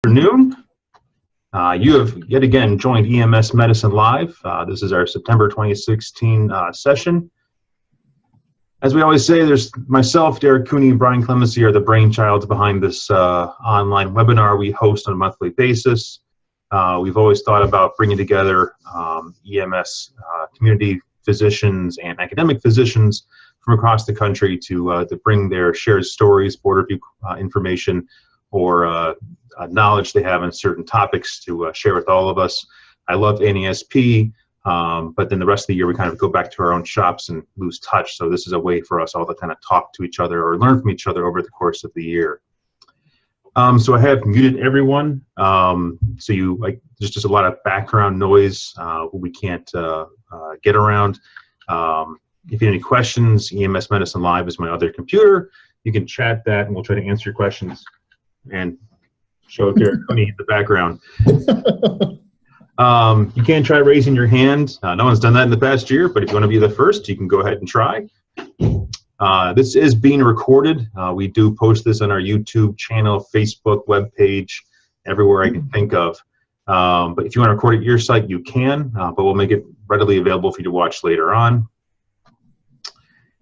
Afternoon. You have yet again joined EMS Medicine Live. This is our September 2016 session. As we always say, there's myself, Derek Cooney, and Brian Clemency are the brainchilds behind this online webinar we host on a monthly basis. We've always thought about bringing together EMS community physicians and academic physicians from across the country to bring their shared stories, border view information, or knowledge they have on certain topics to share with all of us. I love NASP, but then the rest of the year we kind of go back to our own shops and lose touch. So this is a way for us all to kind of talk to each other or learn from each other over the course of the year. So I have muted everyone. So there's just a lot of background noise we can't get around. If you have any questions, EMS Medicine Live is my other computer. You can chat that and we'll try to answer your questions and show up there in the background. You can try raising your hand. No one's done that in the past year, but if you want to be the first, you can go ahead and try. This is being recorded. We do post this on our YouTube channel, Facebook, webpage, everywhere I can think of. But if you want to record it at your site, you can, but we'll make it readily available for you to watch later on.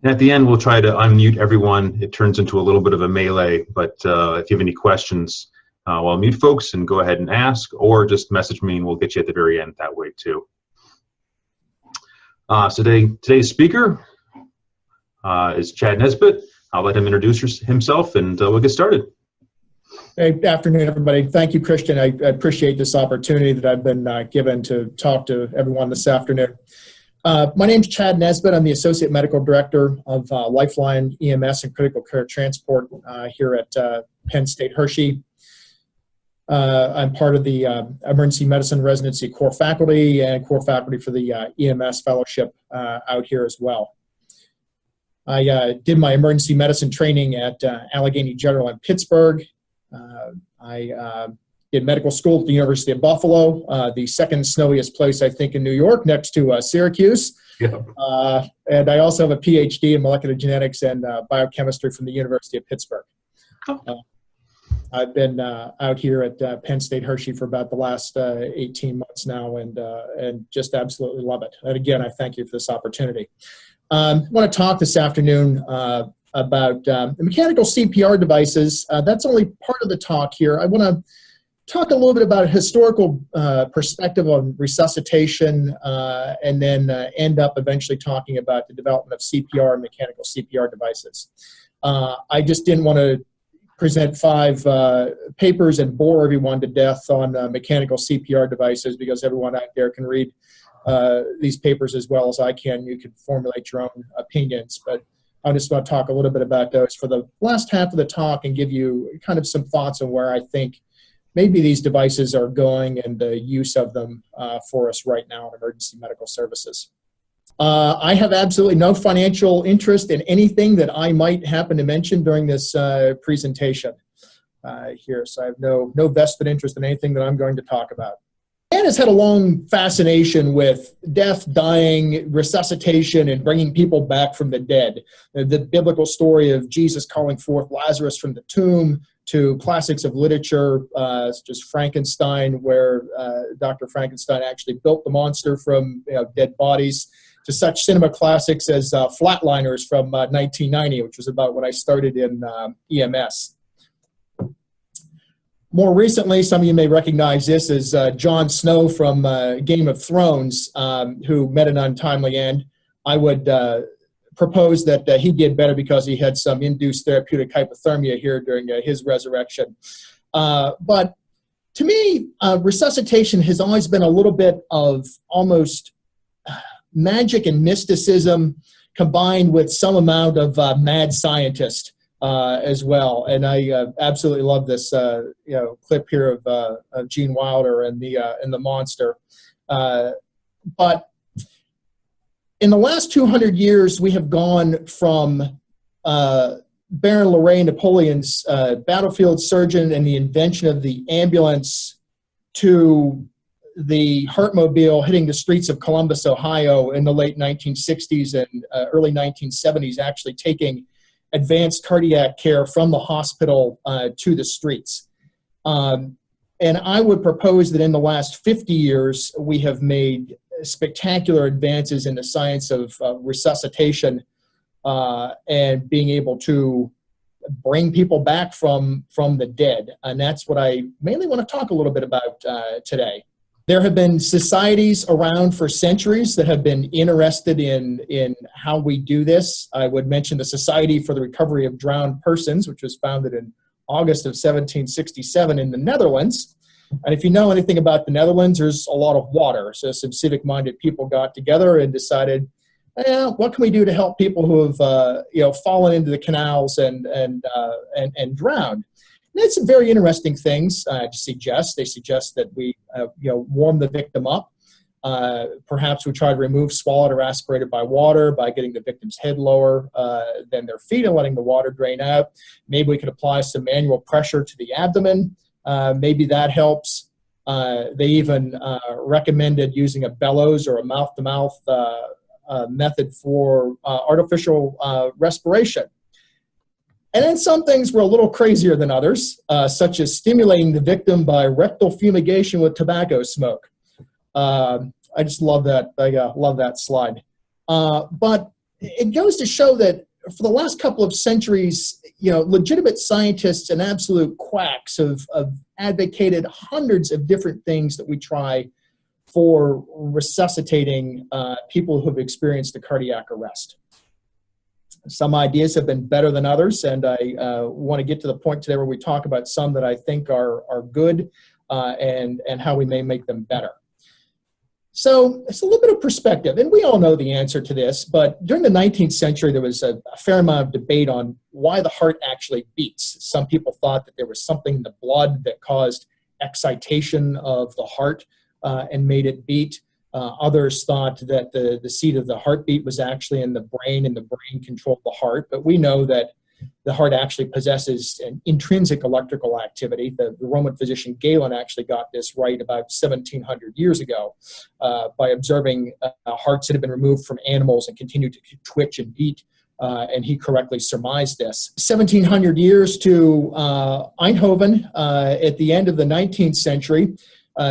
And at the end, we'll try to unmute everyone. It turns into a little bit of a melee, but if you have any questions, I'll mute folks and go ahead and ask, or just message me and we'll get you at the very end that way too. So today's speaker is Chad Nesbit. I'll let him introduce himself and we'll get started. Hey, good afternoon, everybody. Thank you, Christian. I appreciate this opportunity that I've been given to talk to everyone this afternoon. My name's Chad Nesbit. I'm the Associate Medical Director of Lifeline EMS and Critical Care Transport here at Penn State Hershey. I'm part of the Emergency Medicine Residency core faculty and core faculty for the EMS fellowship out here as well. I did my emergency medicine training at Allegheny General in Pittsburgh. I did medical school at the University of Buffalo, the second snowiest place, I think, in New York, next to Syracuse. Yeah. And I also have a PhD in molecular genetics and biochemistry from the University of Pittsburgh. I've been out here at Penn State Hershey for about the last 18 months now and just absolutely love it. And again, I thank you for this opportunity. I want to talk this afternoon about the mechanical CPR devices. That's only part of the talk here. I want to talk a little bit about a historical perspective on resuscitation and then end up eventually talking about the development of CPR and mechanical CPR devices. I just didn't want to present 5 papers and bore everyone to death on mechanical CPR devices because everyone out there can read these papers as well as I can. You can formulate your own opinions, but I just want to talk a little bit about those for the last half of the talk and give you kind of some thoughts on where I think maybe these devices are going and the use of them for us right now in emergency medical services. I have absolutely no financial interest in anything that I might happen to mention during this presentation here. So I have no vested interest in anything that I'm going to talk about. Man has had a long fascination with death, dying, resuscitation, and bringing people back from the dead. The biblical story of Jesus calling forth Lazarus from the tomb, to classics of literature, such as Frankenstein, where Dr. Frankenstein actually built the monster from dead bodies, to such cinema classics as Flatliners from 1990, which was about when I started in EMS. More recently, some of you may recognize this as Jon Snow from Game of Thrones, who met an untimely end. I would propose that he did better because he had some induced therapeutic hypothermia here during his resurrection. But to me, resuscitation has always been a little bit of almost magic and mysticism combined with some amount of mad scientist as well. And I absolutely love this clip here of Gene Wilder and the monster. But in the last 200 years, we have gone from Baron Lorraine Napoleon's battlefield surgeon and the invention of the ambulance to the Heartmobile hitting the streets of Columbus, Ohio in the late 1960s and early 1970s, actually taking advanced cardiac care from the hospital to the streets. And I would propose that in the last 50 years, we have made spectacular advances in the science of resuscitation and being able to bring people back from the dead. And that's what I mainly want to talk a little bit about today. There have been societies around for centuries that have been interested in how we do this. I would mention the Society for the Recovery of Drowned Persons, which was founded in August of 1767 in the Netherlands. And if you know anything about the Netherlands, there's a lot of water. So some civic-minded people got together and decided, what can we do to help people who have fallen into the canals and drowned? And it's some very interesting things to suggest. They suggest that we warm the victim up. Perhaps we try to remove swallowed or aspirated by water by getting the victim's head lower than their feet and letting the water drain out. Maybe we could apply some manual pressure to the abdomen. Maybe that helps. They even recommended using a bellows or a mouth-to-mouth method for artificial respiration. And then some things were a little crazier than others, such as stimulating the victim by rectal fumigation with tobacco smoke. I just love that. I love that slide. But it goes to show that for the last couple of centuries, legitimate scientists and absolute quacks have advocated hundreds of different things that we try for resuscitating people who have experienced a cardiac arrest. Some ideas have been better than others, and I want to get to the point today where we talk about some that I think are good and how we may make them better. So it's a little bit of perspective, and we all know the answer to this, but during the 19th century, there was a fair amount of debate on why the heart actually beats. Some people thought that there was something in the blood that caused excitation of the heart and made it beat. Others thought that the seat of the heartbeat was actually in the brain, and the brain controlled the heart. But we know that the heart actually possesses an intrinsic electrical activity. The Roman physician Galen actually got this right about 1700 years ago by observing hearts that had been removed from animals and continued to twitch and beat. And he correctly surmised this. 1700 years to Eindhoven at the end of the 19th century,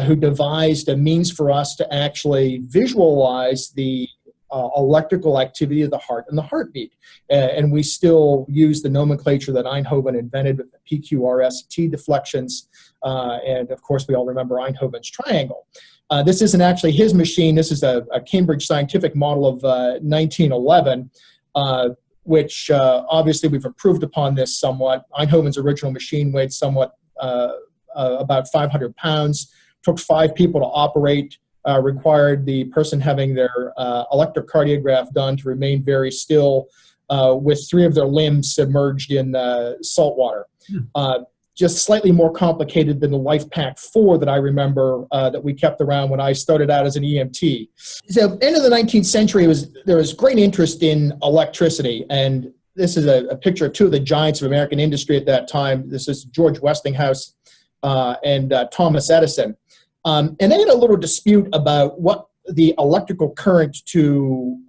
who devised a means for us to actually visualize the electrical activity of the heart and the heartbeat. And we still use the nomenclature that Eindhoven invented with the PQRST deflections. And of course, we all remember Eindhoven's triangle. This isn't actually his machine. This is a Cambridge Scientific model of 1911, which obviously we've improved upon this somewhat. Eindhoven's original machine weighed somewhat about 500 pounds. Took 5 people to operate, required the person having their electrocardiograph done to remain very still with 3 of their limbs submerged in salt water. Just slightly more complicated than the LifePak 4 that I remember that we kept around when I started out as an EMT. So end of the 19th century, there was great interest in electricity, and this is a picture of 2 of the giants of American industry at that time. This is George Westinghouse and Thomas Edison. And they had a little dispute about what the electrical current to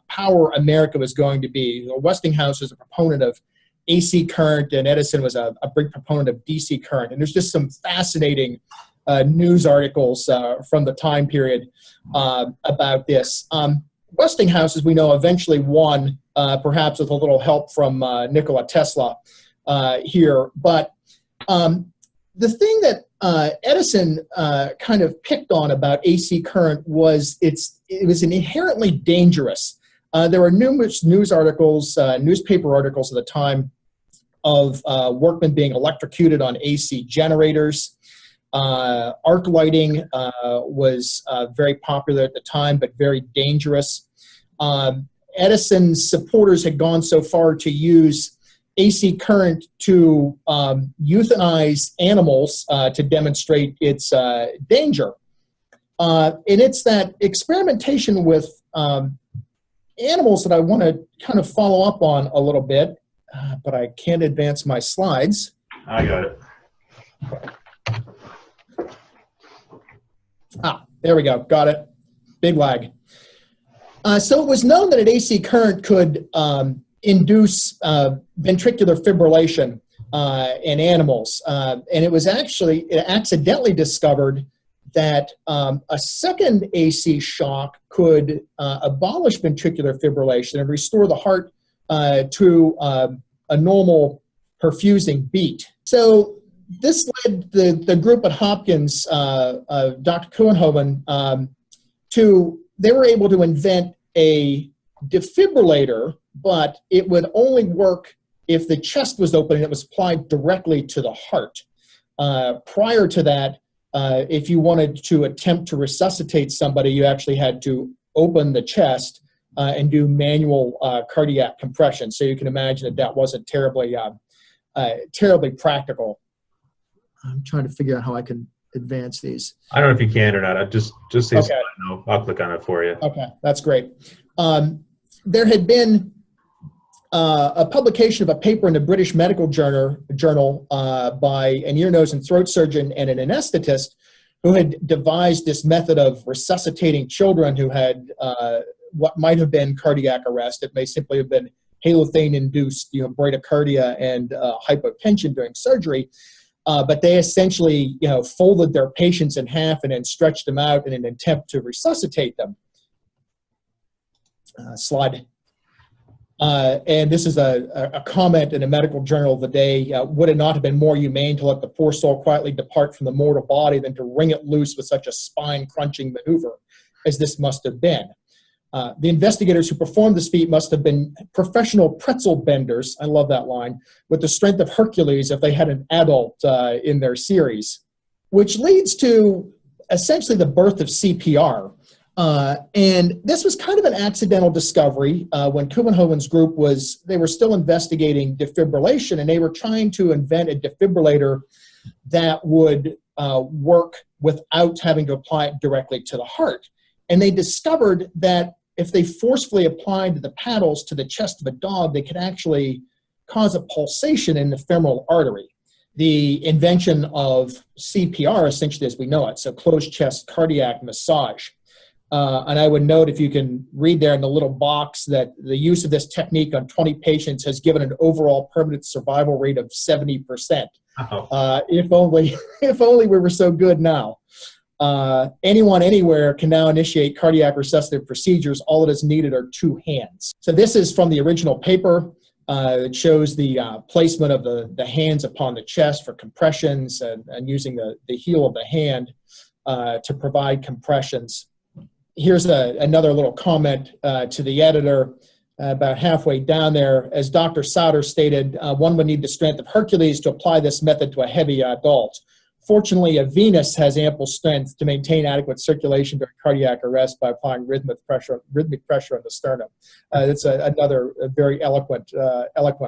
power America was going to be. Westinghouse was a proponent of AC current, and Edison was a big proponent of DC current. And there's just some fascinating news articles from the time period about this. Westinghouse, as we know, eventually won, perhaps with a little help from Nikola Tesla here. But the thing that Edison kind of picked on about AC current was it was inherently dangerous. There were numerous news articles, newspaper articles at the time of workmen being electrocuted on AC generators. Arc lighting was very popular at the time, but very dangerous. Edison's supporters had gone so far to use AC current to euthanize animals to demonstrate its danger. And it's that experimentation with animals that I want to kind of follow up on a little bit, but I can't advance my slides. I got it. There we go. Got it. Big lag. So it was known that an AC current could induce ventricular fibrillation in animals. And it was actually accidentally discovered that a second AC shock could abolish ventricular fibrillation and restore the heart to a normal perfusing beat. So this led the group at Hopkins, Dr. Kuenhoven, they were able to invent a defibrillator, but it would only work if the chest was open and it was applied directly to the heart. Prior to that, if you wanted to attempt to resuscitate somebody, you actually had to open the chest and do manual cardiac compression. So you can imagine that wasn't terribly practical. I'm trying to figure out how I can advance these. I don't know if you can or not. I just say okay. No. I'll click on it for you. Okay, that's great. There had been a publication of a paper in the British Medical Journal by an ear, nose, and throat surgeon and an anesthetist who had devised this method of resuscitating children who had what might have been cardiac arrest. It may simply have been halothane-induced bradycardia and hypotension during surgery. But they essentially, folded their patients in half and then stretched them out in an attempt to resuscitate them. Slide. And this is a comment in a medical journal of the day. Would it not have been more humane to let the poor soul quietly depart from the mortal body than to wring it loose with such a spine-crunching maneuver as this must have been? The investigators who performed this feat must have been professional pretzel benders, I love that line, with the strength of Hercules if they had an adult in their series, which leads to essentially the birth of CPR. And this was kind of an accidental discovery when Kuenhoven's group they were still investigating defibrillation, and they were trying to invent a defibrillator that would work without having to apply it directly to the heart. And they discovered that if they forcefully applied the paddles to the chest of a dog, they could actually cause a pulsation in the femoral artery. The invention of CPR, essentially as we know it, so closed chest cardiac massage. And I would note, if you can read there in the little box, that the use of this technique on 20 patients has given an overall permanent survival rate of 70%. If only we were so good now. Anyone, anywhere can now initiate cardiac resuscitative procedures. All that is needed are 2 hands. So this is from the original paper. It shows the placement of the hands upon the chest for compressions and using the heel of the hand to provide compressions. Here's another little comment to the editor about halfway down there. As Dr. Sauter stated, one would need the strength of Hercules to apply this method to a heavy adult. Fortunately, a Venus has ample strength to maintain adequate circulation during cardiac arrest by applying rhythmic pressure on the sternum. It's another very eloquent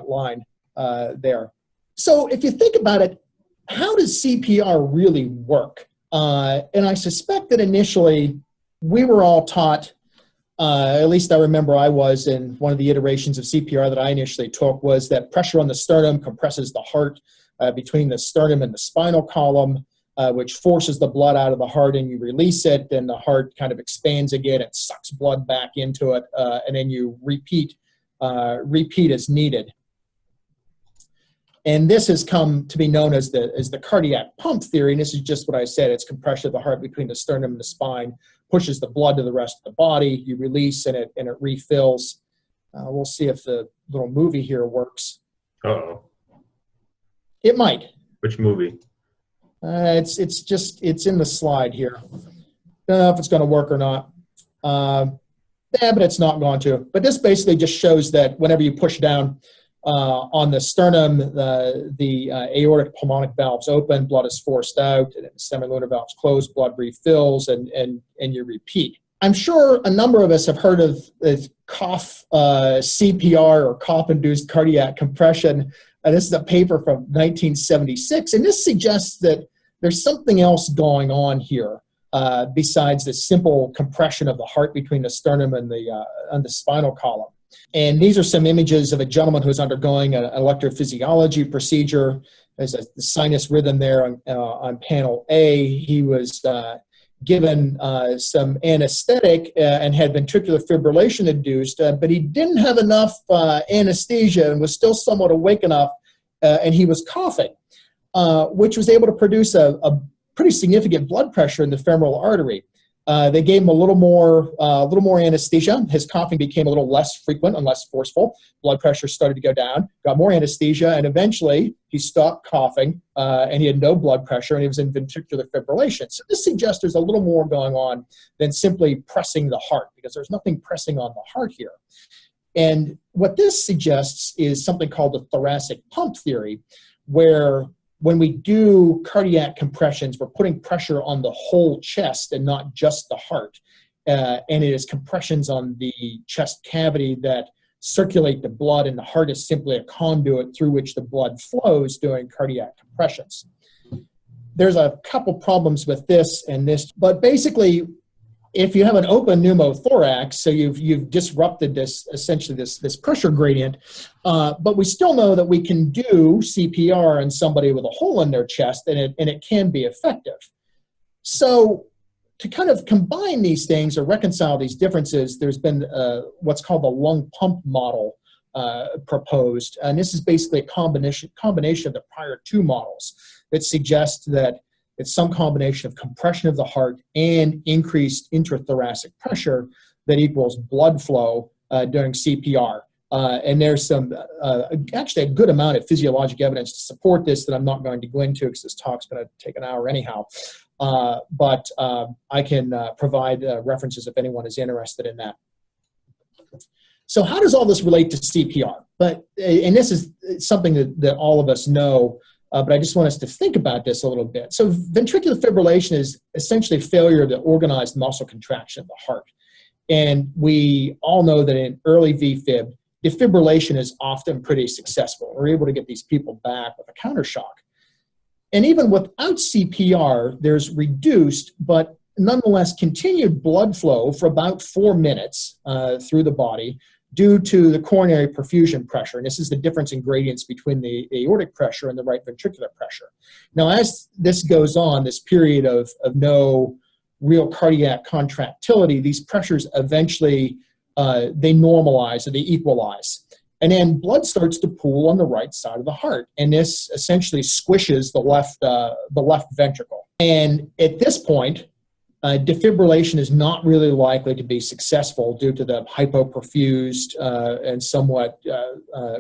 line there. So if you think about it, how does CPR really work? And I suspect that initially we were all taught, at least I remember I was in one of the iterations of CPR that I initially took, was that pressure on the sternum compresses the heart between the sternum and the spinal column, which forces the blood out of the heart, and you release it, and the heart kind of expands again, it sucks blood back into it, and then you repeat as needed. And this has come to be known as the cardiac pump theory, and this is just what I said. It's compression of the heart between the sternum and the spine, pushes the blood to the rest of the body, you release, and it refills. We'll see if the little movie here works. Uh-oh. It might. Which movie? It's in the slide here. Don't know if it's going to work or not. But it's not going to. But this basically just shows that whenever you push down on the sternum, the aortic pulmonic valves open, blood is forced out, and the semilunar valves close, blood refills, and you repeat. I'm sure a number of us have heard of cough CPR or cough-induced cardiac compression. This is a paper from 1976, and this suggests that there's something else going on here besides the simple compression of the heart between the sternum and the spinal column. And these are some images of a gentleman who's undergoing an electrophysiology procedure. There's a sinus rhythm there on panel A. He was given some anesthetic and had ventricular fibrillation induced, but he didn't have enough anesthesia and was still somewhat awake enough and he was coughing, which was able to produce a pretty significant blood pressure in the femoral artery. They gave him a little more anesthesia. His coughing became a little less frequent and less forceful. Blood pressure started to go down, got more anesthesia, and eventually he stopped coughing, and he had no blood pressure, and he was in ventricular fibrillation. So this suggests there's a little more going on than simply pressing the heart, because there's nothing pressing on the heart here. And what this suggests is something called the thoracic pump theory, where when we do cardiac compressions, we're putting pressure on the whole chest and not just the heart. And it is compressions on the chest cavity that circulate the blood, and the heart is simply a conduit through which the blood flows during cardiac compressions. There's a couple problems with this and this, but basically, if you have an open pneumothorax, so you've disrupted this, essentially this pressure gradient, but we still know that we can do CPR on somebody with a hole in their chest, and it can be effective. So to kind of combine these things or reconcile these differences, there's been what's called the lung pump model proposed, and this is basically a combination of the prior two models that suggest that it's some combination of compression of the heart and increased intrathoracic pressure that equals blood flow during CPR. And there's some, actually a good amount of physiologic evidence to support this that I'm not going to go into because this talk's going to take an hour anyhow. But I can provide references if anyone is interested in that. So how does all this relate to CPR? And this is something that all of us know, but I just want us to think about this a little bit. So ventricular fibrillation is essentially failure of the organized muscle contraction of the heart. And we all know that in early VFib, defibrillation is often pretty successful. We're able to get these people back with a countershock. And even without CPR, there's reduced, but nonetheless continued blood flow for about 4 minutes through the body due to the coronary perfusion pressure. And this is the difference in gradients between the aortic pressure and the right ventricular pressure. Now, as this goes on, this period of no real cardiac contractility, these pressures eventually, they normalize or they equalize. And then blood starts to pool on the right side of the heart. And this essentially squishes the left ventricle. And at this point, defibrillation is not really likely to be successful due to the hypoperfused and somewhat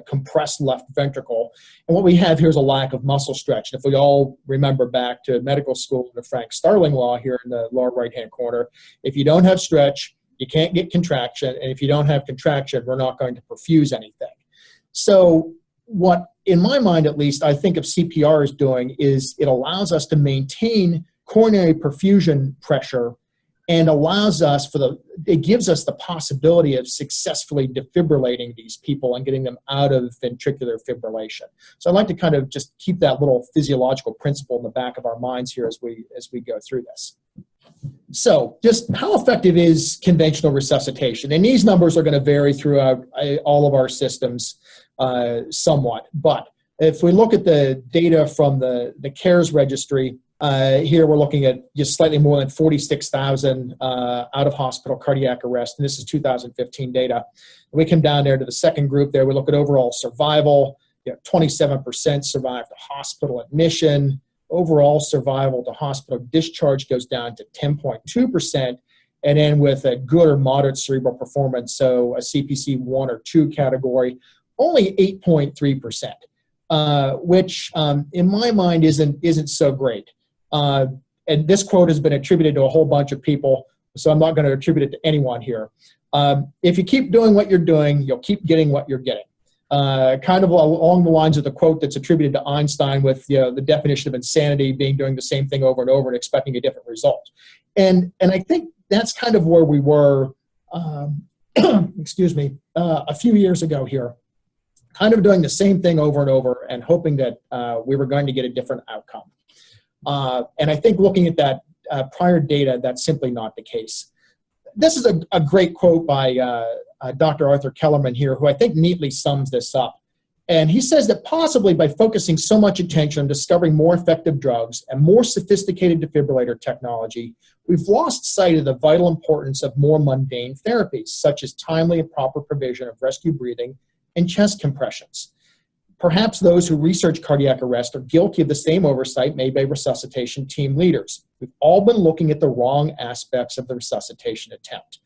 compressed left ventricle. And what we have here is a lack of muscle stretch. And if we all remember back to medical school, the Frank Starling law here in the lower right-hand corner, if you don't have stretch, you can't get contraction. And if you don't have contraction, we're not going to perfuse anything. So what, in my mind at least, I think of CPR is doing is it allows us to maintain coronary perfusion pressure and allows us it gives us the possibility of successfully defibrillating these people and getting them out of ventricular fibrillation. So I'd like to kind of just keep that little physiological principle in the back of our minds here as we go through this. So just how effective is conventional resuscitation? And these numbers are going to vary throughout all of our systems somewhat. But if we look at the data from the CARES registry, here we're looking at just slightly more than 46,000 out-of-hospital cardiac arrest, and this is 2015 data. We come down there to the second group there. We look at overall survival. 27% survive to hospital admission. Overall survival to hospital discharge goes down to 10.2%, and then with a good or moderate cerebral performance, so a CPC 1 or 2 category, only 8.3%, which in my mind isn't so great. And this quote has been attributed to a whole bunch of people, so I'm not going to attribute it to anyone here. If you keep doing what you're doing, you'll keep getting what you're getting. Kind of along the lines of the quote that's attributed to Einstein with the definition of insanity being doing the same thing over and over and expecting a different result. And I think that's kind of where we were, excuse me, a few years ago here, kind of doing the same thing over and over and hoping that we were going to get a different outcome. And I think looking at that prior data, that's simply not the case. This is a great quote by Dr. Arthur Kellerman here, who I think neatly sums this up. And he says that possibly by focusing so much attention on discovering more effective drugs and more sophisticated defibrillator technology, we've lost sight of the vital importance of more mundane therapies, such as timely and proper provision of rescue breathing and chest compressions. perhaps those who research cardiac arrest are guilty of the same oversight made by resuscitation team leaders. We've all been looking at the wrong aspects of the resuscitation attempt.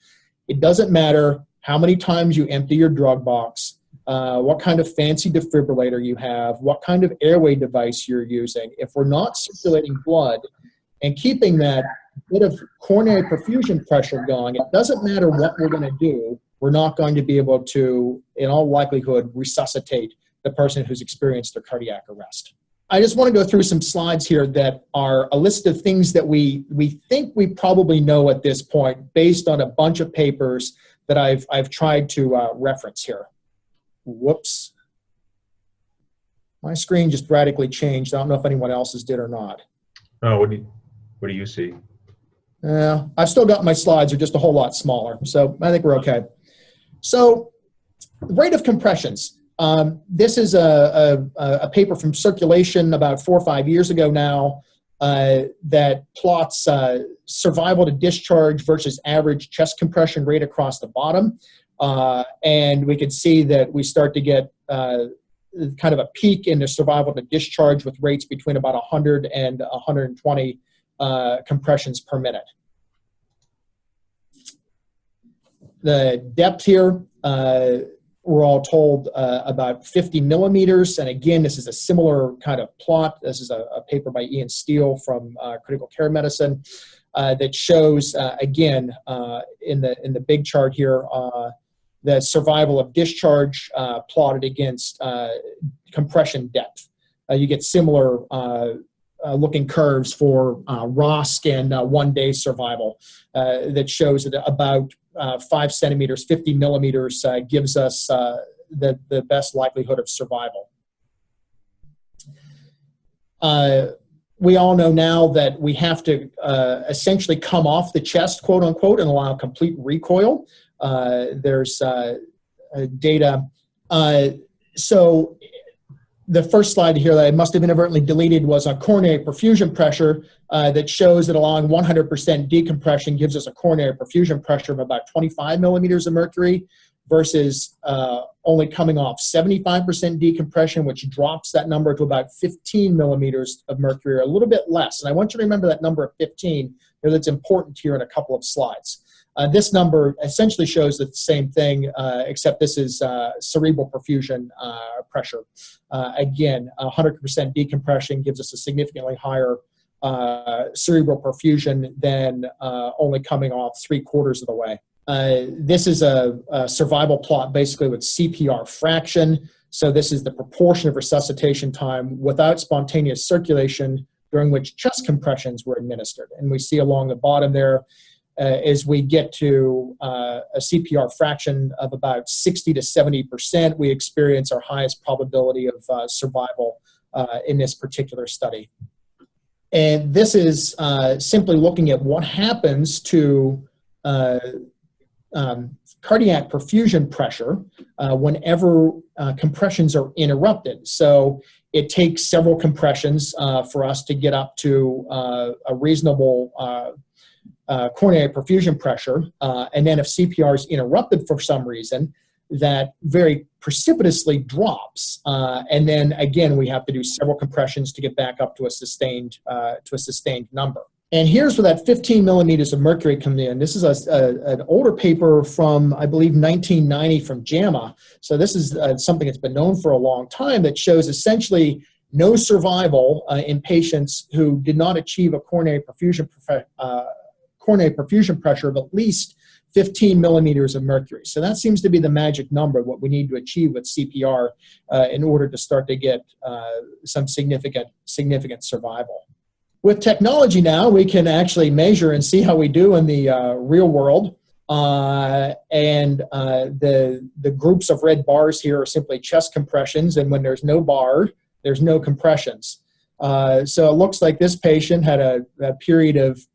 It doesn't matter how many times you empty your drug box, what kind of fancy defibrillator you have, what kind of airway device you're using. If we're not circulating blood and keeping that bit of coronary perfusion pressure going, it doesn't matter what we're going to do, we're not going to be able to, in all likelihood, resuscitate the person who's experienced their cardiac arrest. I just want to go through some slides here that are a list of things that we think we probably know at this point based on a bunch of papers that I've tried to reference here. Whoops. My screen just radically changed. I don't know if anyone else's did or not. Oh, what do you see? I've still got my slides, are just a whole lot smaller, so I think we're okay. So, rate of compressions. This is a paper from Circulation about 4 or 5 years ago now that plots survival to discharge versus average chest compression rate across the bottom. And we could see that we start to get kind of a peak in the survival to discharge with rates between about 100 and 120 compressions per minute. The depth here, we're all told about 50 millimeters. And again, this is a similar kind of plot. This is a paper by Ian Steele from Critical Care Medicine that shows, again, in the big chart here, the survival of discharge plotted against compression depth. You get similar looking curves for ROSC and 1 day survival that shows that about 5 centimeters, 50 millimeters gives us the best likelihood of survival. We all know now that we have to essentially come off the chest, quote unquote, and allow complete recoil. There's data. So the first slide here that I must have inadvertently deleted was on coronary perfusion pressure that shows that allowing 100% decompression gives us a coronary perfusion pressure of about 25 millimeters of mercury versus only coming off 75% decompression, which drops that number to about 15 millimeters of mercury, or a little bit less. And I want you to remember that number of 15, because it's important here in a couple of slides. This number essentially shows the same thing, except this is cerebral perfusion pressure. Again, 100% decompression gives us a significantly higher cerebral perfusion than only coming off 3/4 of the way. This is a survival plot basically with CPR fraction. So this is the proportion of resuscitation time without spontaneous circulation during which chest compressions were administered. And we see along the bottom there, as we get to a CPR fraction of about 60 to 70%, we experience our highest probability of survival in this particular study. And this is simply looking at what happens to cardiac perfusion pressure whenever compressions are interrupted. So it takes several compressions for us to get up to a reasonable coronary perfusion pressure, and then if CPR is interrupted for some reason, that very precipitously drops, and then again we have to do several compressions to get back up to a sustained number. And here's where that 15 millimeters of mercury comes in. This is an older paper from, I believe, 1990 from JAMA. So this is something that's been known for a long time that shows essentially no survival in patients who did not achieve a coronary perfusion pressure of at least 15 millimeters of mercury. So that seems to be the magic number, what we need to achieve with CPR in order to start to get some significant survival. With technology now, we can actually measure and see how we do in the real world. And the groups of red bars here are simply chest compressions, and when there's no bar, there's no compressions. So it looks like this patient had a period of,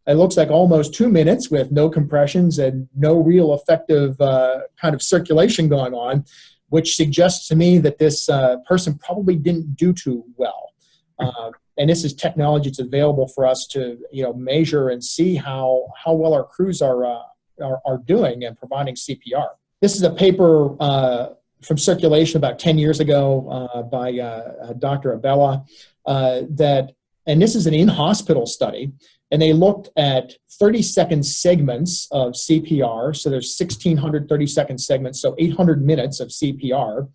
it looks like almost 2 minutes with no compressions and no real effective kind of circulation going on, which suggests to me that this person probably didn't do too well. And this is technology that's available for us to measure and see how well our crews are doing and providing CPR. This is a paper from circulation about 10 years ago by Dr. Abella and this is an in-hospital study, and they looked at 30-second segments of CPR. So there's 1,600 30-second segments, so 800 minutes of CPR.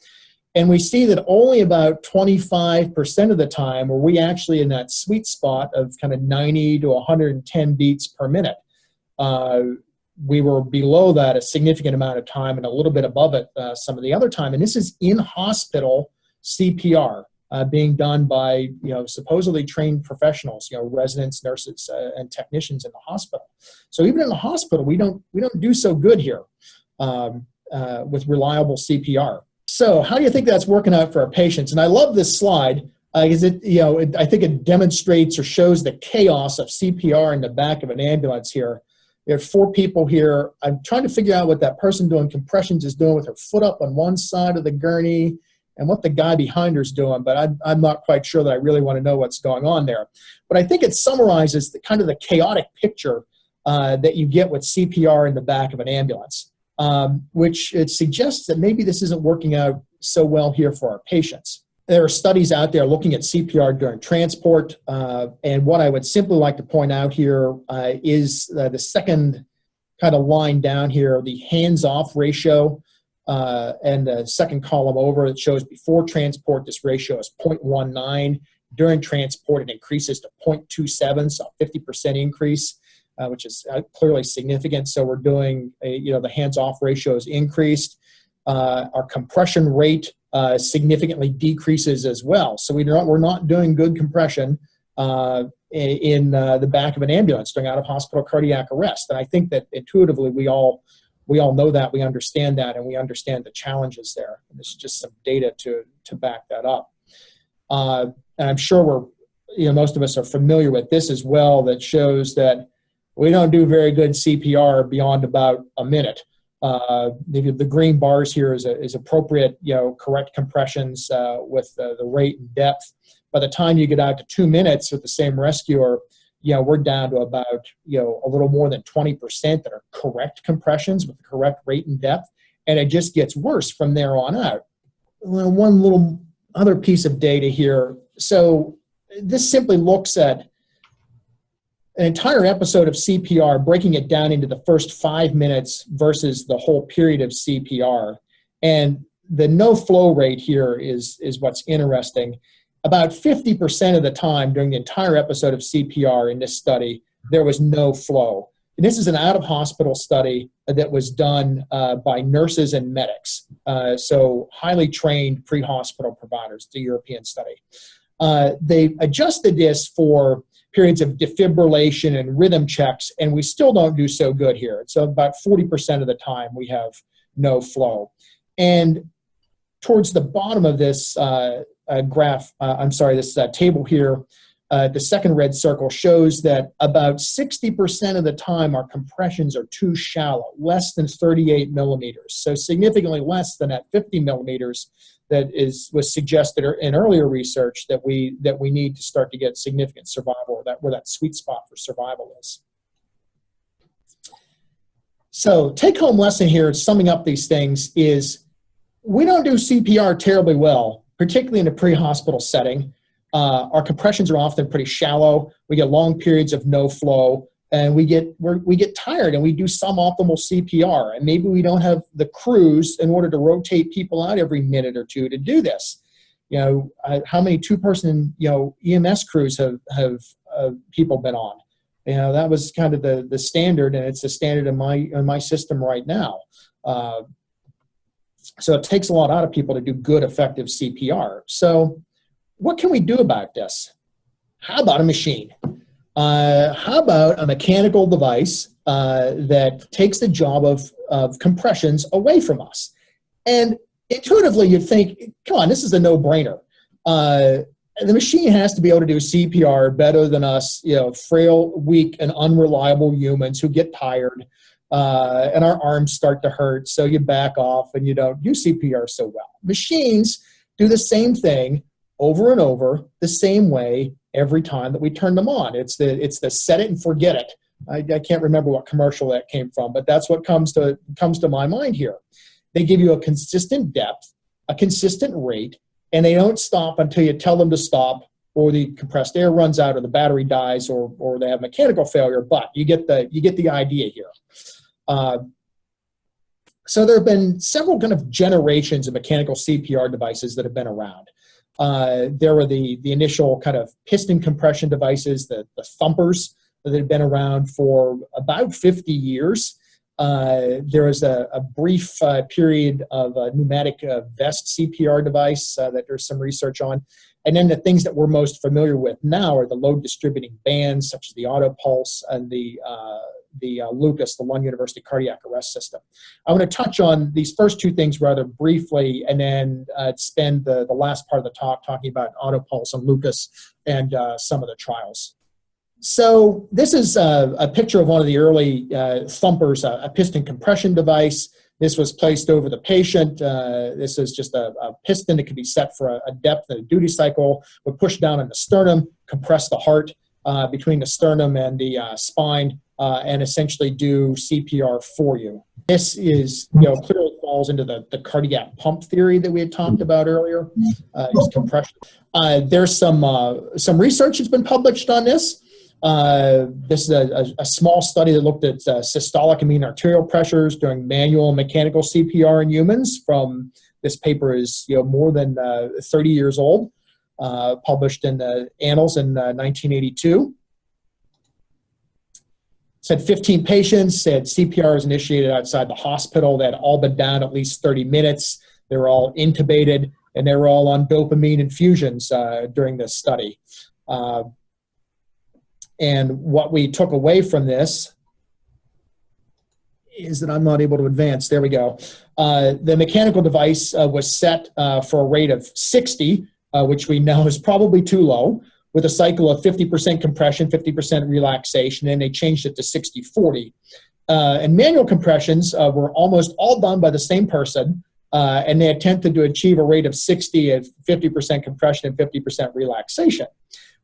And we see that only about 25% of the time were we actually in that sweet spot of kind of 90 to 110 beats per minute. We were below that a significant amount of time and a little bit above it some of the other time. And this is in-hospital CPR. Being done by supposedly trained professionals, residents, nurses, and technicians in the hospital. So even in the hospital, we don't do so good here with reliable CPR. So how do you think that's working out for our patients? And I love this slide because I think it demonstrates or shows the chaos of CPR in the back of an ambulance here. There are 4 people here. I'm trying to figure out what that person doing compressions is doing with her foot up on one side of the gurney, and what the guy behind her is doing, but I'm not quite sure that I really want to know what's going on there. But I think it summarizes the kind of the chaotic picture that you get with CPR in the back of an ambulance, which it suggests that maybe this isn't working out so well here for our patients. There are studies out there looking at CPR during transport, and what I would simply like to point out here is the second kind of line down here, the hands-off ratio. And the second column over, it shows before transport, this ratio is 0.19. During transport, it increases to 0.27, so a 50% increase, which is clearly significant. So we're doing, the hands-off ratio is increased. Our compression rate significantly decreases as well. So we're not doing good compression in the back of an ambulance during out-of-hospital cardiac arrest. And I think that intuitively we all know that, we understand that, and we understand the challenges there. And there's just some data to back that up. And I'm sure most of us are familiar with this as well, that shows that we don't do very good CPR beyond about a minute. The green bars here is appropriate, correct compressions with the rate and depth. By the time you get out to 2 minutes with the same rescuer, we're down to about, a little more than 20% that are correct compressions with the correct rate and depth. And it just gets worse from there on out. Well, one little other piece of data here. So this simply looks at an entire episode of CPR, breaking it down into the first 5 minutes versus the whole period of CPR. And the no flow rate here is what's interesting. About 50% of the time during the entire episode of CPR in this study, there was no flow. And this is an out-of-hospital study that was done by nurses and medics, so highly trained pre-hospital providers, the European study. They adjusted this for periods of defibrillation and rhythm checks, and we still don't do so good here. So about 40% of the time we have no flow. And towards the bottom of this this table here, the second red circle shows that about 60% of the time our compressions are too shallow, less than 38 millimeters. So significantly less than at 50 millimeters that was suggested in earlier research that we need to start to get significant survival, where that sweet spot for survival is. So take-home lesson here, summing up these things, is we don't do CPR terribly well, particularly in a pre-hospital setting. Our compressions are often pretty shallow. We get long periods of no flow, and we get tired, and we do suboptimal CPR. And maybe we don't have the crews in order to rotate people out every minute or two to do this. How many 2-person EMS crews have people been on? That was kind of the standard, and it's the standard in my system right now. So it takes a lot out of people to do good, effective CPR. So what can we do about this? How about a machine? How about a mechanical device that takes the job of compressions away from us? And intuitively, you'd think, come on, this is a no-brainer. The machine has to be able to do CPR better than us, frail, weak, and unreliable humans who get tired, and our arms start to hurt, so you back off and you don't do CPR so well. Machines do the same thing over and over, the same way every time that we turn them on. It's the set it and forget it. I can't remember what commercial that came from, but that's what comes to my mind here. They give you a consistent depth, a consistent rate, and they don't stop until you tell them to stop, or the compressed air runs out, or the battery dies, or they have mechanical failure. But you get the idea here. So there have been several kind of generations of mechanical CPR devices that have been around. There were the initial kind of piston compression devices, the thumpers, that had been around for about 50 years. There was a brief period of a pneumatic vest CPR device that there's some research on. And then the things that we're most familiar with now are the load distributing bands, such as the AutoPulse and the LUCAS, the Lund University Cardiac Arrest System. I'm going to touch on these first two things rather briefly, and then spend the last part of the talk talking about AutoPulse and LUCAS and some of the trials. So this is a picture of one of the early thumpers, a piston compression device. This was placed over the patient. This is just a piston that can be set for a depth and a duty cycle, would push down on the sternum, compress the heart between the sternum and the spine, and essentially do CPR for you. This is, clearly falls into the cardiac pump theory that we had talked about earlier, is compression. There's some research that's been published on this. This is a small study that looked at systolic and mean arterial pressures during manual and mechanical CPR in humans. This paper is more than 30 years old, published in the Annals in 1982. Said 15 patients, said CPR was initiated outside the hospital. They had all been down at least 30 minutes. They were all intubated, and they were all on dopamine infusions during this study. And what we took away from this is that I'm not able to advance. There we go. The mechanical device was set for a rate of 60, which we know is probably too low, with a cycle of 50% compression, 50% relaxation, and they changed it to 60-40. And manual compressions were almost all done by the same person, and they attempted to achieve a rate of 60 at 50% compression and 50% relaxation.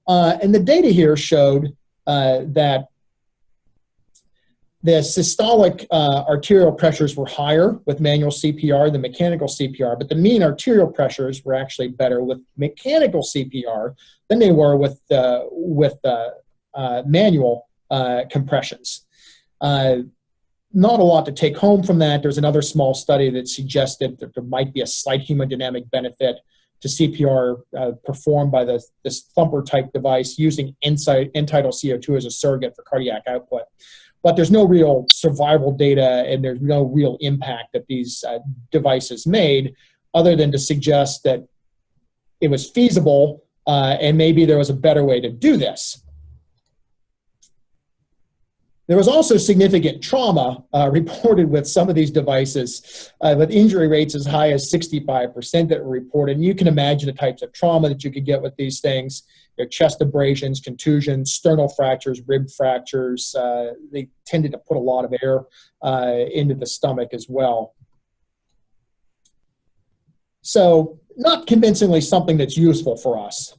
And the data here showed that the systolic arterial pressures were higher with manual CPR than mechanical CPR, but the mean arterial pressures were actually better with mechanical CPR than they were with manual compressions. Not a lot to take home from that. There's another small study that suggested that there might be a slight hemodynamic benefit to CPR performed by this thumper-type device using end-tidal CO2 as a surrogate for cardiac output. But there's no real survival data, and there's no real impact that these devices made, other than to suggest that it was feasible and maybe there was a better way to do this. There was also significant trauma reported with some of these devices, with injury rates as high as 65% that were reported. And you can imagine the types of trauma that you could get with these things: chest abrasions, contusions, sternal fractures, rib fractures. They tended to put a lot of air into the stomach as well. So not convincingly something that's useful for us.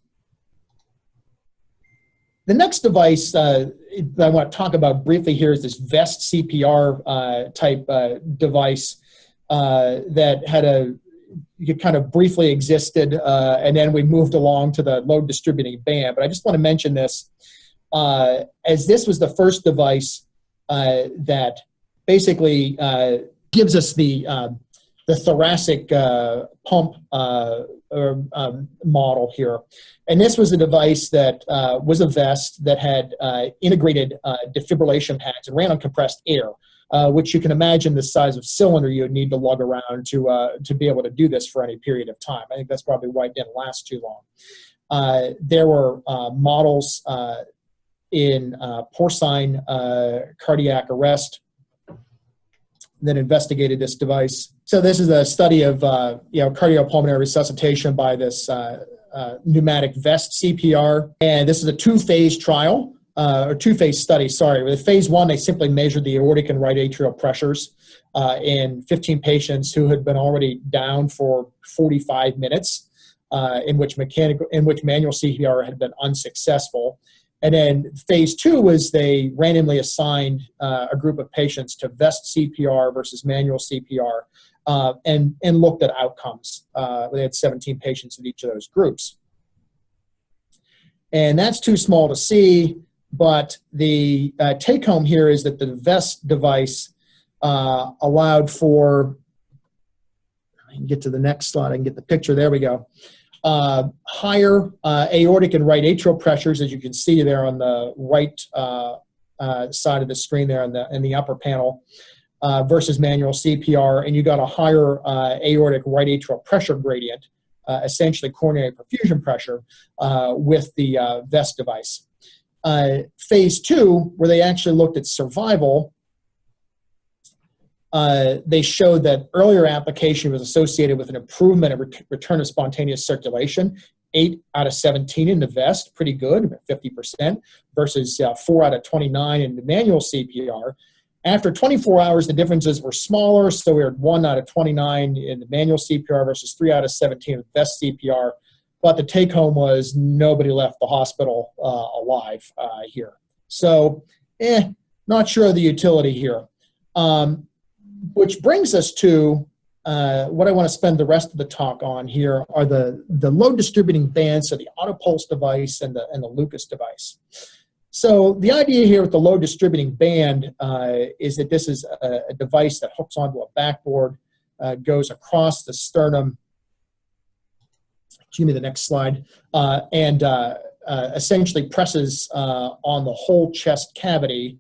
The next device that I want to talk about briefly here is this vest CPR type device that had kind of briefly existed, and then we moved along to the load distributing band. But I just want to mention this, as this was the first device that basically gives us the thoracic pump model here. And this was a device that was a vest that had integrated defibrillation pads and ran on compressed air, which you can imagine the size of cylinder you would need to lug around to be able to do this for any period of time. I think that's probably why it didn't last too long. There were models in porcine cardiac arrest that investigated this device. So this is a study of cardiopulmonary resuscitation by this pneumatic vest CPR, and this is a two-phase trial, or two-phase study, sorry. With phase one, they simply measured the aortic and right atrial pressures in 15 patients who had been already down for 45 minutes, in which manual CPR had been unsuccessful. And then phase 2 was they randomly assigned a group of patients to vest CPR versus manual CPR and looked at outcomes. They had 17 patients in each of those groups. And that's too small to see, but the take home here is that the vest device allowed for, I can get to the next slide, I can get the picture, there we go. Higher aortic and right atrial pressures, as you can see there on the right side of the screen there in the upper panel, versus manual CPR, and you got a higher aortic right atrial pressure gradient, essentially coronary perfusion pressure, with the vest device. Phase 2, where they actually looked at survival, they showed that earlier application was associated with an improvement in return of spontaneous circulation, 8 out of 17 in the vest, pretty good, about 50%, versus 4 out of 29 in the manual CPR. After 24 hours, the differences were smaller, so we had 1 out of 29 in the manual CPR versus 3 out of 17 in the vest CPR. But the take-home was nobody left the hospital alive here. So, not sure of the utility here. Which brings us to what I want to spend the rest of the talk on here are the load distributing bands, so the AutoPulse device and the Lucas device. So the idea here with the load distributing band is that this is a device that hooks onto a backboard, goes across the sternum. Give me the next slide, and essentially presses on the whole chest cavity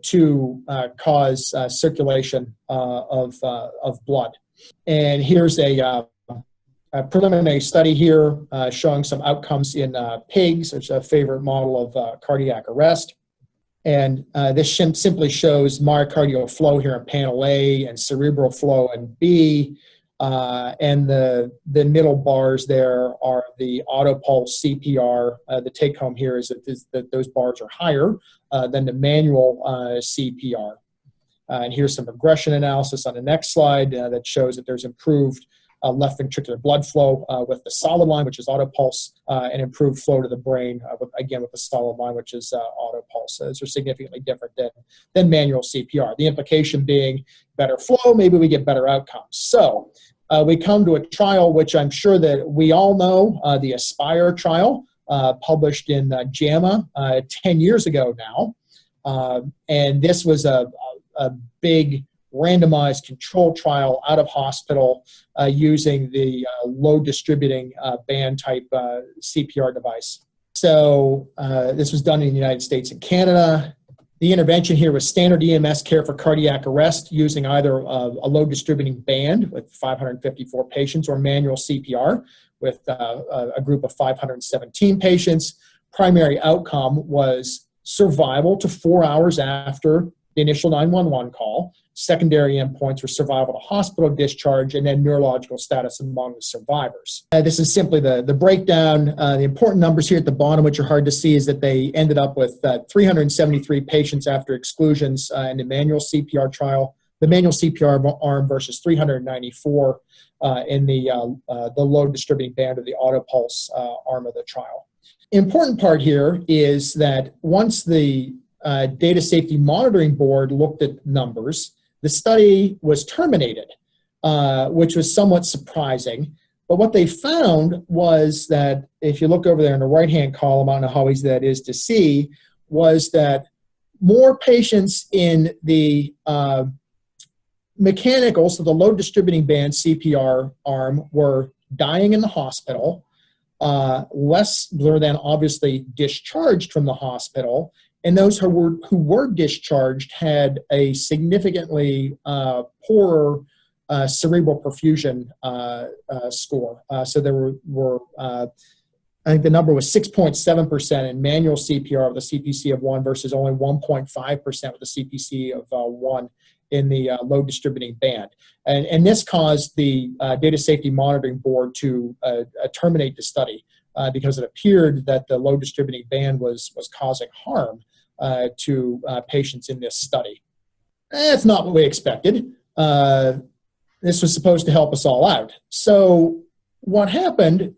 to cause circulation of blood. And here's a preliminary study here showing some outcomes in pigs. It's a favorite model of cardiac arrest. And this simply shows myocardial flow here in panel A and cerebral flow in B. And the middle bars there are the AutoPulse CPR. The take home here is that those bars are higher than the manual CPR. And here's some regression analysis on the next slide that shows that there's improved left ventricular blood flow with the solid line, which is AutoPulse, and improved flow to the brain, again with the solid line, which is AutoPulse. So those are significantly different than manual CPR. The implication being better flow, maybe we get better outcomes. So we come to a trial which I'm sure that we all know, the Aspire trial, published in JAMA 10 years ago now. And this was a big randomized control trial out of hospital using the load distributing band type CPR device. So this was done in the United States and Canada. The intervention here was standard EMS care for cardiac arrest using either a load distributing band with 554 patients or manual CPR with a group of 517 patients. Primary outcome was survival to 4 hours after the initial 911 call. Secondary endpoints were survival to hospital discharge and then neurological status among the survivors. This is simply the breakdown. The important numbers here at the bottom, which are hard to see, is that they ended up with 373 patients after exclusions in the manual CPR trial, the manual CPR arm versus 394 in the load distributing band of the AutoPulse arm of the trial. Important part here is that once the Data Safety Monitoring Board looked at numbers, the study was terminated, which was somewhat surprising. But what they found was that, if you look over there in the right-hand column, I don't know how easy that is to see, was that more patients in the mechanical, so the load distributing band CPR arm, were dying in the hospital, less than obviously discharged from the hospital, and those who were discharged had a significantly poorer cerebral perfusion score. So there were I think the number was 6.7% in manual CPR with a CPC of 1 versus only 1.5% with a CPC of 1 in the load distributing band. And this caused the Data Safety Monitoring Board to terminate the study because it appeared that the load distributing band was causing harm to patients in this study. That's not what we expected. This was supposed to help us all out. So what happened,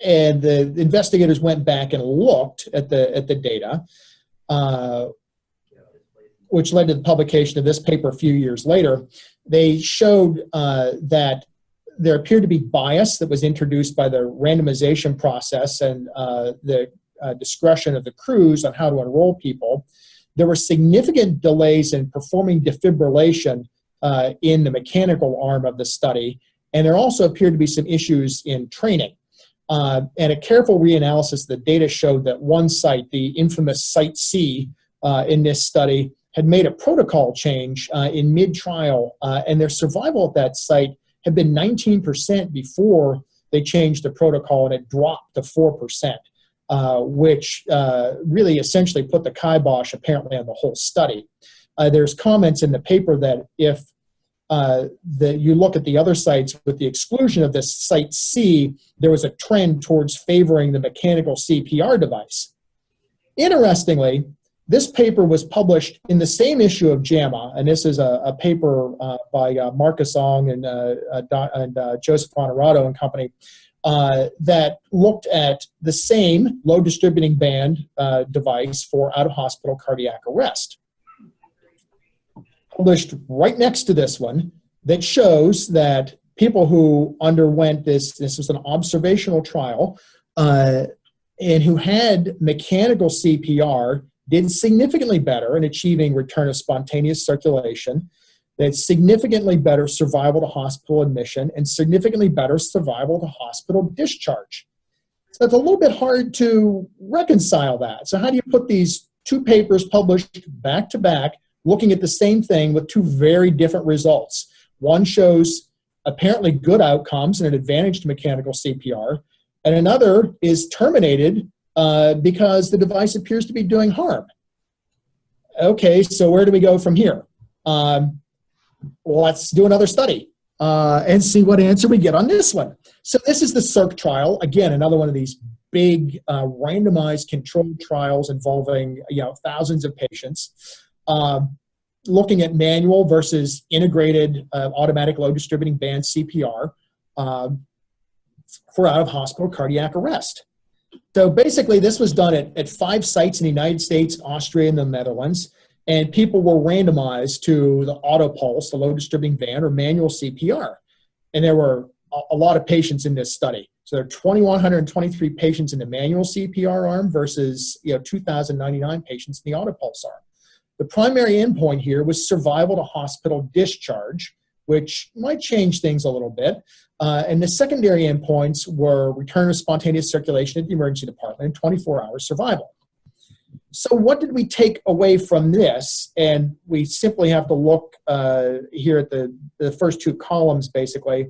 and the investigators went back and looked at the data, which led to the publication of this paper a few years later. They showed that there appeared to be bias that was introduced by the randomization process and the discretion of the crews on how to enroll people. There were significant delays in performing defibrillation in the mechanical arm of the study, and there also appeared to be some issues in training. And a careful reanalysis of the data showed that one site, the infamous Site C in this study, had made a protocol change in mid-trial, and their survival at that site had been 19% before they changed the protocol, and it dropped to 4%, which really essentially put the kibosh apparently on the whole study. There's comments in the paper that if you look at the other sites with the exclusion of this Site C, there was a trend towards favoring the mechanical CPR device. Interestingly, this paper was published in the same issue of JAMA, and this is a paper by Marcus Ong and Joseph Honorato and company that looked at the same low distributing band device for out-of-hospital cardiac arrest. Published right next to this one, that shows that people who underwent this was an observational trial, and who had mechanical CPR did significantly better in achieving return of spontaneous circulation, they had significantly better survival to hospital admission, and significantly better survival to hospital discharge. So it's a little bit hard to reconcile that. So how do you put these two papers published back to back, looking at the same thing with two very different results? One shows apparently good outcomes and an advantage to mechanical CPR, and another is terminated because the device appears to be doing harm. Okay, so where do we go from here? Let's do another study and see what answer we get on this one. So this is the CIRC trial. Again, another one of these big randomized controlled trials involving thousands of patients, looking at manual versus integrated automatic low distributing band CPR for out-of-hospital cardiac arrest. So basically, this was done at 5 sites in the United States, Austria, and the Netherlands, and people were randomized to the autopulse, the low distributing band, or manual CPR. And there were a lot of patients in this study. So there are 2,123 patients in the manual CPR arm versus 2,099 patients in the autopulse arm. The primary endpoint here was survival to hospital discharge, which might change things a little bit. And the secondary endpoints were return of spontaneous circulation at the emergency department and 24-hour survival. So what did we take away from this? And we simply have to look here at the first 2 columns, basically,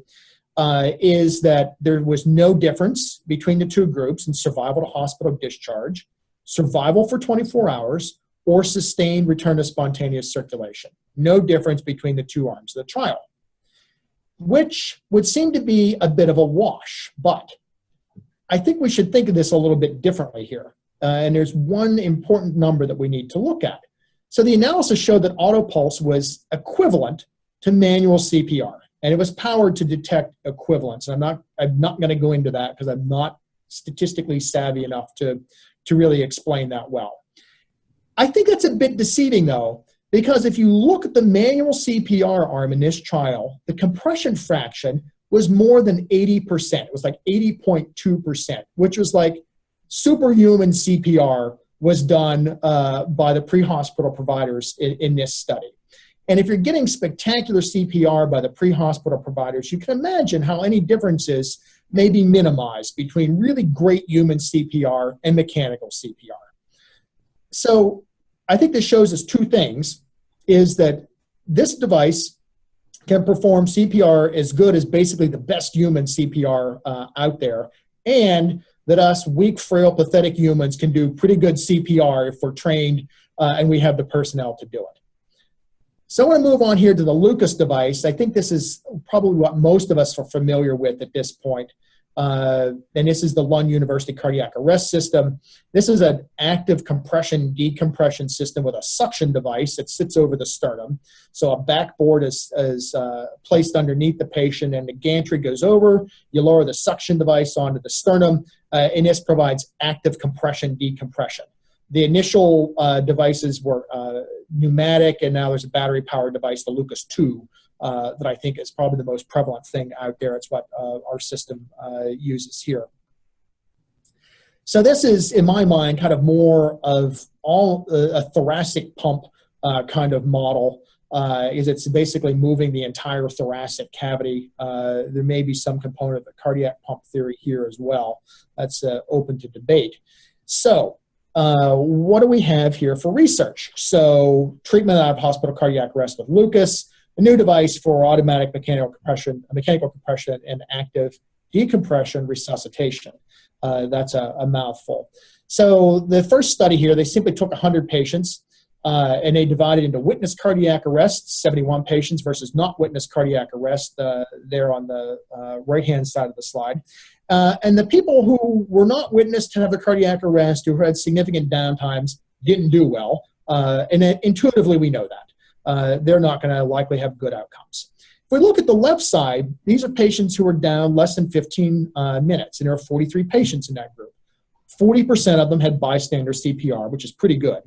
is that there was no difference between the 2 groups in survival to hospital discharge, survival for 24 hours, or sustained return to spontaneous circulation. No difference between the 2 arms of the trial, which would seem to be a bit of a wash. But I think we should think of this a little bit differently here. And there's one important number that we need to look at. So the analysis showed that autopulse was equivalent to manual CPR, and it was powered to detect equivalence. And I'm not going to go into that because I'm not statistically savvy enough to really explain that well. I think that's a bit deceiving, though, because if you look at the manual CPR arm in this trial, the compression fraction was more than 80%. It was like 80.2%, which was like superhuman CPR was done by the pre-hospital providers in this study. And if you're getting spectacular CPR by the pre-hospital providers, you can imagine how any differences may be minimized between really great human CPR and mechanical CPR. So I think this shows us 2 things, is that this device can perform CPR as good as basically the best human CPR out there, and that us weak, frail, pathetic humans can do pretty good CPR if we're trained and we have the personnel to do it. So I want to move on here to the Lucas device. I think this is probably what most of us are familiar with at this point. And this is the Lund University Cardiac Arrest System. This is an active compression decompression system with a suction device that sits over the sternum. So a backboard is placed underneath the patient, and the gantry goes over. You lower the suction device onto the sternum, and this provides active compression decompression. The initial devices were pneumatic, and now there's a battery-powered device, the Lucas 2, that I think is probably the most prevalent thing out there. It's what our system uses here. So this is, in my mind, kind of more of a thoracic pump kind of model. Is it's basically moving the entire thoracic cavity. There may be some component of the cardiac pump theory here as well. That's open to debate. So what do we have here for research? So treatment out of hospital cardiac arrest with Lucas, a new device for automatic mechanical compression and active decompression resuscitation. That's a mouthful. So the first study here, they simply took 100 patients and they divided into witness cardiac arrest, 71 patients, versus not witness cardiac arrest there on the right-hand side of the slide. And the people who were not witnessed to have a cardiac arrest, who had significant downtimes, didn't do well. And intuitively, we know that. They're not going to likely have good outcomes. If we look at the left side, these are patients who were down less than 15 minutes, and there are 43 patients in that group. 40% of them had bystander CPR, which is pretty good.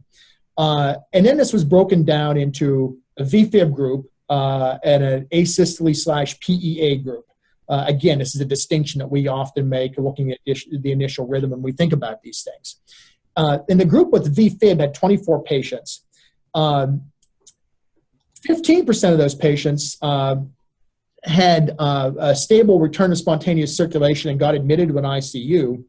And then this was broken down into a VFib group and an asystole/PEA group. Again, this is a distinction that we often make looking at the initial rhythm when we think about these things. And the group with VFib had 24 patients. 15% of those patients had a stable return of spontaneous circulation and got admitted to an ICU.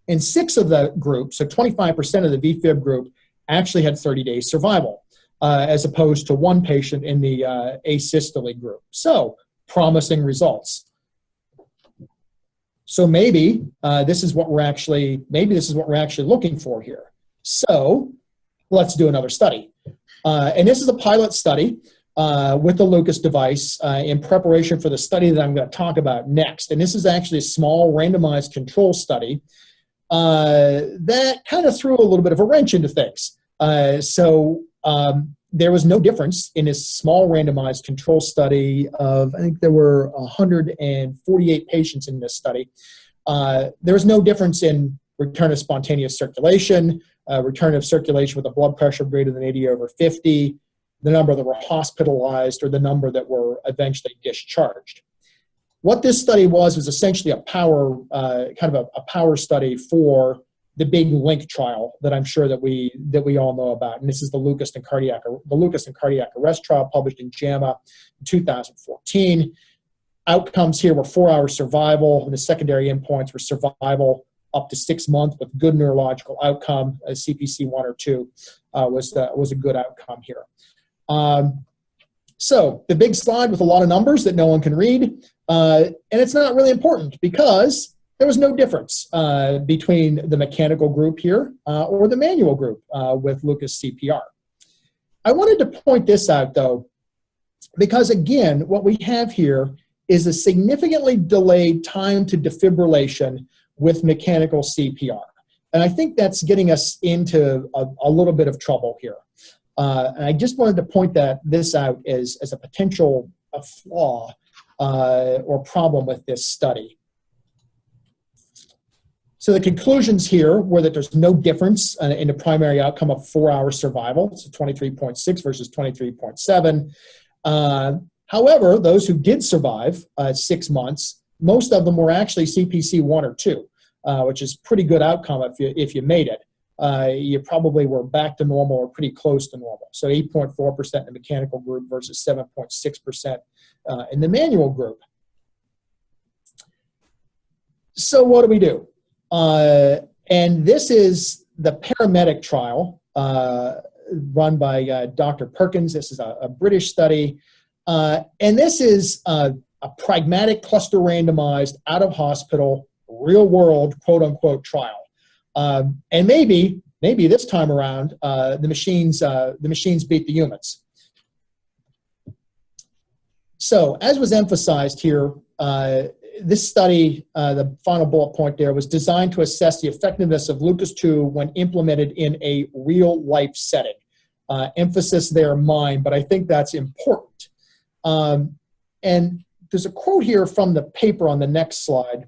And 6 of the group, so 25% of the VFib group, actually had 30-day survival, as opposed to 1 patient in the asystole group. So, promising results. So maybe this is what we're actually looking for here. So let's do another study. And this is a pilot study with the Lucas device in preparation for the study that I'm going to talk about next. And this is actually a small randomized control study that kind of threw a little bit of a wrench into things. There was no difference in this small randomized control study of, I think there were 148 patients in this study. There was no difference in return of spontaneous circulation, return of circulation with a blood pressure greater than 80/50, the number that were hospitalized, or the number that were eventually discharged. What this study was essentially a power, kind of a power study for the big LINK trial that I'm sure that we all know about, and this is the Lucas and cardiac arrest trial published in JAMA in 2014. Outcomes here were 4-hour survival, and the secondary endpoints were survival up to 6 months with good neurological outcome. CPC 1 or 2 was a good outcome here. So the big slide with a lot of numbers that no one can read, and it's not really important because there was no difference between the mechanical group here or the manual group with Lucas CPR. I wanted to point this out, though, because, again, what we have here is a significantly delayed time to defibrillation with mechanical CPR. And I think that's getting us into a little bit of trouble here. And I just wanted to point this out as a potential flaw or problem with this study. So the conclusions here were that there's no difference in the primary outcome of 4-hour survival, so 23.6 versus 23.7. However, those who did survive 6 months, most of them were actually CPC 1 or 2, which is pretty good outcome if you made it. You probably were back to normal or pretty close to normal. So 8.4% in the mechanical group versus 7.6% in the manual group. So what do we do? And this is the paramedic trial run by Dr. Perkins. This is a British study. And this is a pragmatic cluster randomized out of hospital real world quote unquote trial. And maybe this time around the machines beat the humans. So as was emphasized here, this study, the final bullet point there, was designed to assess the effectiveness of Lucas 2 when implemented in a real-life setting. Emphasis there, mine, but I think that's important. And there's a quote here from the paper on the next slide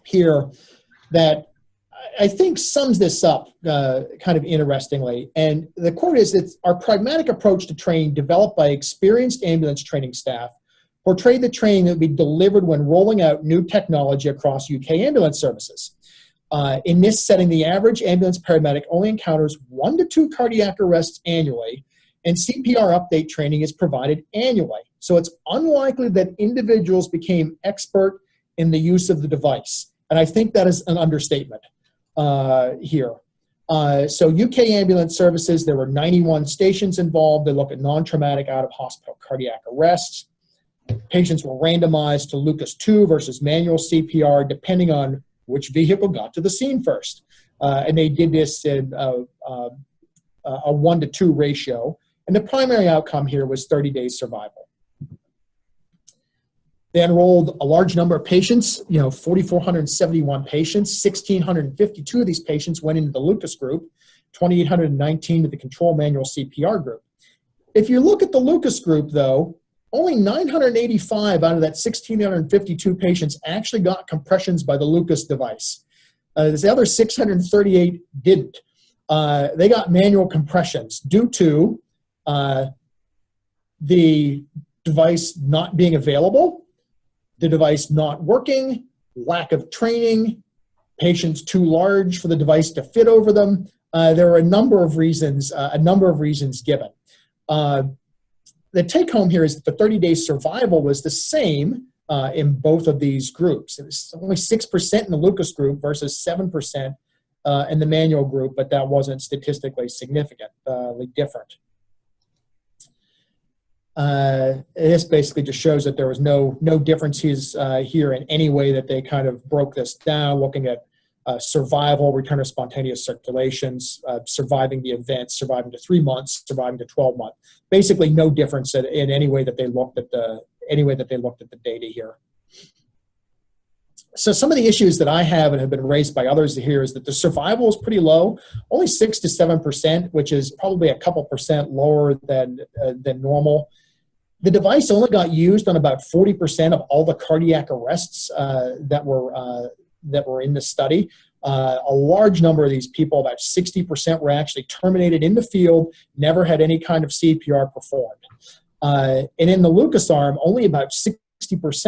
here that I think sums this up kind of interestingly. And the quote is that our pragmatic approach to training developed by experienced ambulance training staff portrayed the training that would be delivered when rolling out new technology across UK ambulance services. In this setting, the average ambulance paramedic only encounters 1 to 2 cardiac arrests annually, and CPR update training is provided annually. So it's unlikely that individuals became expert in the use of the device. And I think that is an understatement here. So UK ambulance services, there were 91 stations involved. They look at non-traumatic out-of-hospital cardiac arrests. Patients were randomized to Lucas 2 versus manual CPR, depending on which vehicle got to the scene first. And they did this in a 1 to 2 ratio. And the primary outcome here was 30 days survival. They enrolled a large number of patients, 4,471 patients. 1,652 of these patients went into the Lucas group, 2,819 to the control manual CPR group. If you look at the Lucas group, though, only 985 out of that 1,652 patients actually got compressions by the Lucas device. The other 638 didn't. They got manual compressions due to the device not being available, the device not working, lack of training, patients too large for the device to fit over them. There were a number of reasons given. The take home here is that the 30-day survival was the same in both of these groups. It was only 6% in the Lucas group versus 7% in the manual group, but that wasn't statistically significantly different. This basically just shows that there was no differences here in any way that they kind of broke this down, looking at survival, return of spontaneous circulations, surviving the event, surviving to 3 months, surviving to 12 months. Basically, no difference in any way that they looked at the data here. So some of the issues that I have and have been raised by others here is that the survival is pretty low, only 6 to 7%, which is probably a couple percent lower than normal. The device only got used on about 40% of all the cardiac arrests that were in the study. A large number of these people, about 60%, were actually terminated in the field, never had any kind of CPR performed. And in the Lucas arm, only about 60%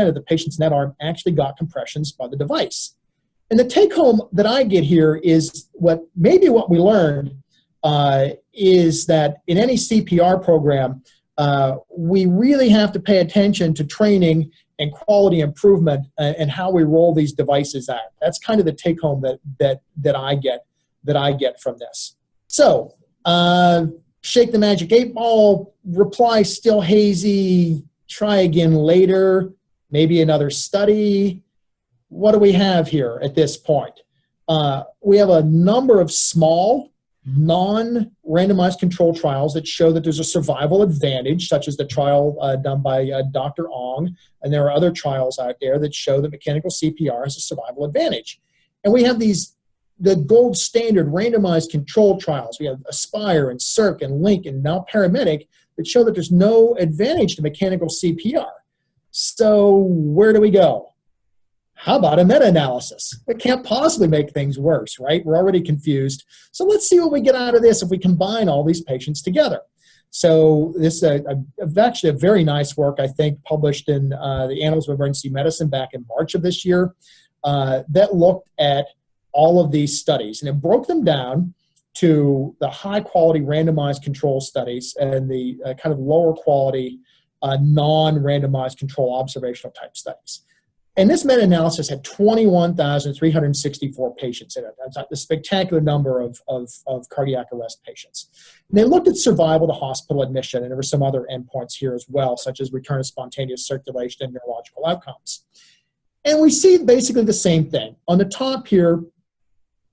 of the patients in that arm actually got compressions by the device. And the take home that I get here is what we learned is that in any CPR program, we really have to pay attention to training and quality improvement and how we roll these devices out. That's kind of the take home that I get from this. So, shake the magic 8 ball, reply still hazy, try again later, maybe another study. What do we have here at this point? We have a number of small, non-randomized control trials that show that there's a survival advantage, such as the trial done by Dr. Ong, and there are other trials out there that show that mechanical CPR has a survival advantage. And we have the gold standard randomized control trials. We have Aspire and CIRC and LINK and now Paramedic that show that there's no advantage to mechanical CPR. So where do we go? How about a meta-analysis? It can't possibly make things worse, right? We're already confused. So let's see what we get out of this if we combine all these patients together. So this is actually a very nice work, I think, published in the Annals of Emergency Medicine back in March of this year that looked at all of these studies. And it broke them down to the high-quality randomized control studies and the kind of lower-quality non-randomized control observational type studies. And this meta-analysis had 21,364 patients in it. That's a spectacular number of cardiac arrest patients. And they looked at survival to hospital admission, and there were some other endpoints here as well, such as return of spontaneous circulation and neurological outcomes. And we see basically the same thing. On the top here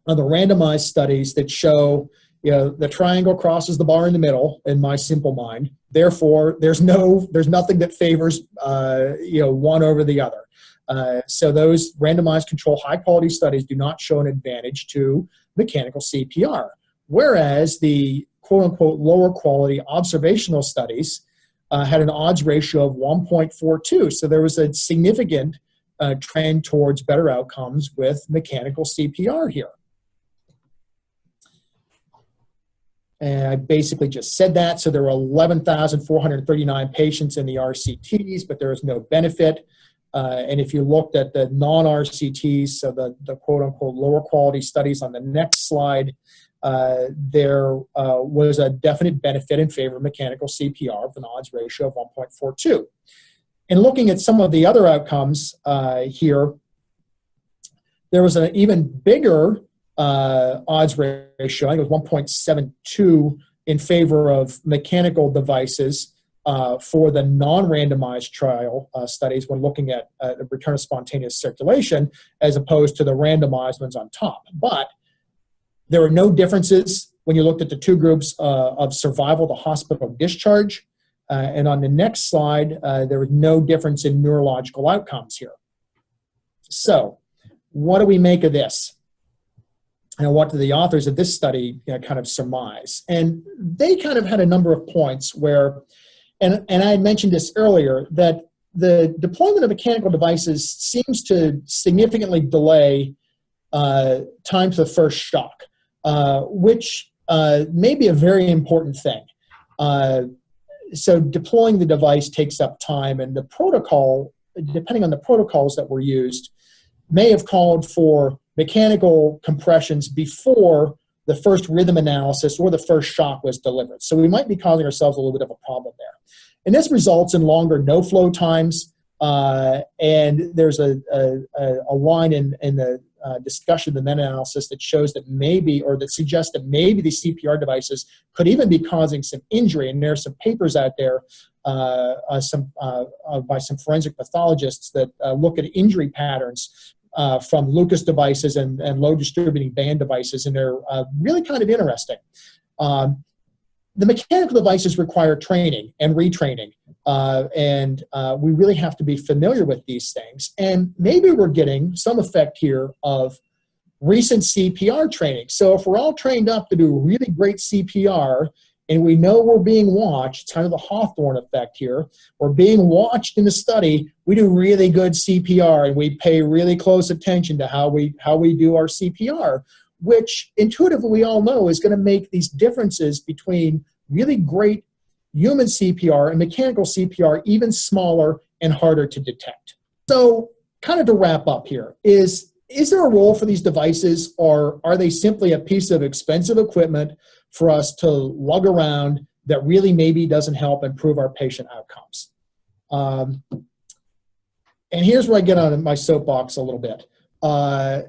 are the randomized studies that show, the triangle crosses the bar in the middle in my simple mind. Therefore, there's nothing that favors, one over the other. So those randomized control high-quality studies do not show an advantage to mechanical CPR, whereas the quote-unquote lower-quality observational studies had an odds ratio of 1.42. So there was a significant trend towards better outcomes with mechanical CPR here. And I basically just said that. So there were 11,439 patients in the RCTs, but there is no benefit. And if you looked at the non-RCTs, so the quote-unquote lower quality studies on the next slide, there was a definite benefit in favor of mechanical CPR with an odds ratio of 1.42. And looking at some of the other outcomes here, there was an even bigger odds ratio. I think it was 1.72 in favor of mechanical devices for the non-randomized trial studies when looking at the return of spontaneous circulation, as opposed to the randomized ones on top. But there were no differences when you looked at the two groups of survival to hospital discharge. And on the next slide, there was no difference in neurological outcomes here. So what do we make of this? And what do the authors of this study kind of surmise? And they kind of had a number of points where, and I had mentioned this earlier, that the deployment of mechanical devices seems to significantly delay time to the first shock, which may be a very important thing. So deploying the device takes up time, and the protocol, depending on the protocols that were used, may have called for mechanical compressions before the first rhythm analysis or the first shock was delivered. So we might be causing ourselves a little bit of a problem there. And this results in longer no-flow times, and there's a line in the discussion, the meta-analysis, that shows that maybe, or that suggests that maybe the CPR devices could even be causing some injury. And there are some papers out there by some forensic pathologists that look at injury patterns from Lucas devices and low distributing band devices, and they're really kind of interesting. The mechanical devices require training and retraining, and we really have to be familiar with these things. And maybe we're getting some effect here of recent CPR training. So if we're all trained up to do really great CPR, and we know we're being watched, it's kind of the Hawthorne effect here, we're being watched in the study, we do really good CPR, and we pay really close attention to how we do our CPR, which intuitively we all know is going to make these differences between really great human CPR and mechanical CPR even smaller and harder to detect. So kind of to wrap up here, is there a role for these devices, or are they simply a piece of expensive equipment for us to lug around that really maybe doesn't help improve our patient outcomes? And here's where I get on my soapbox a little bit. There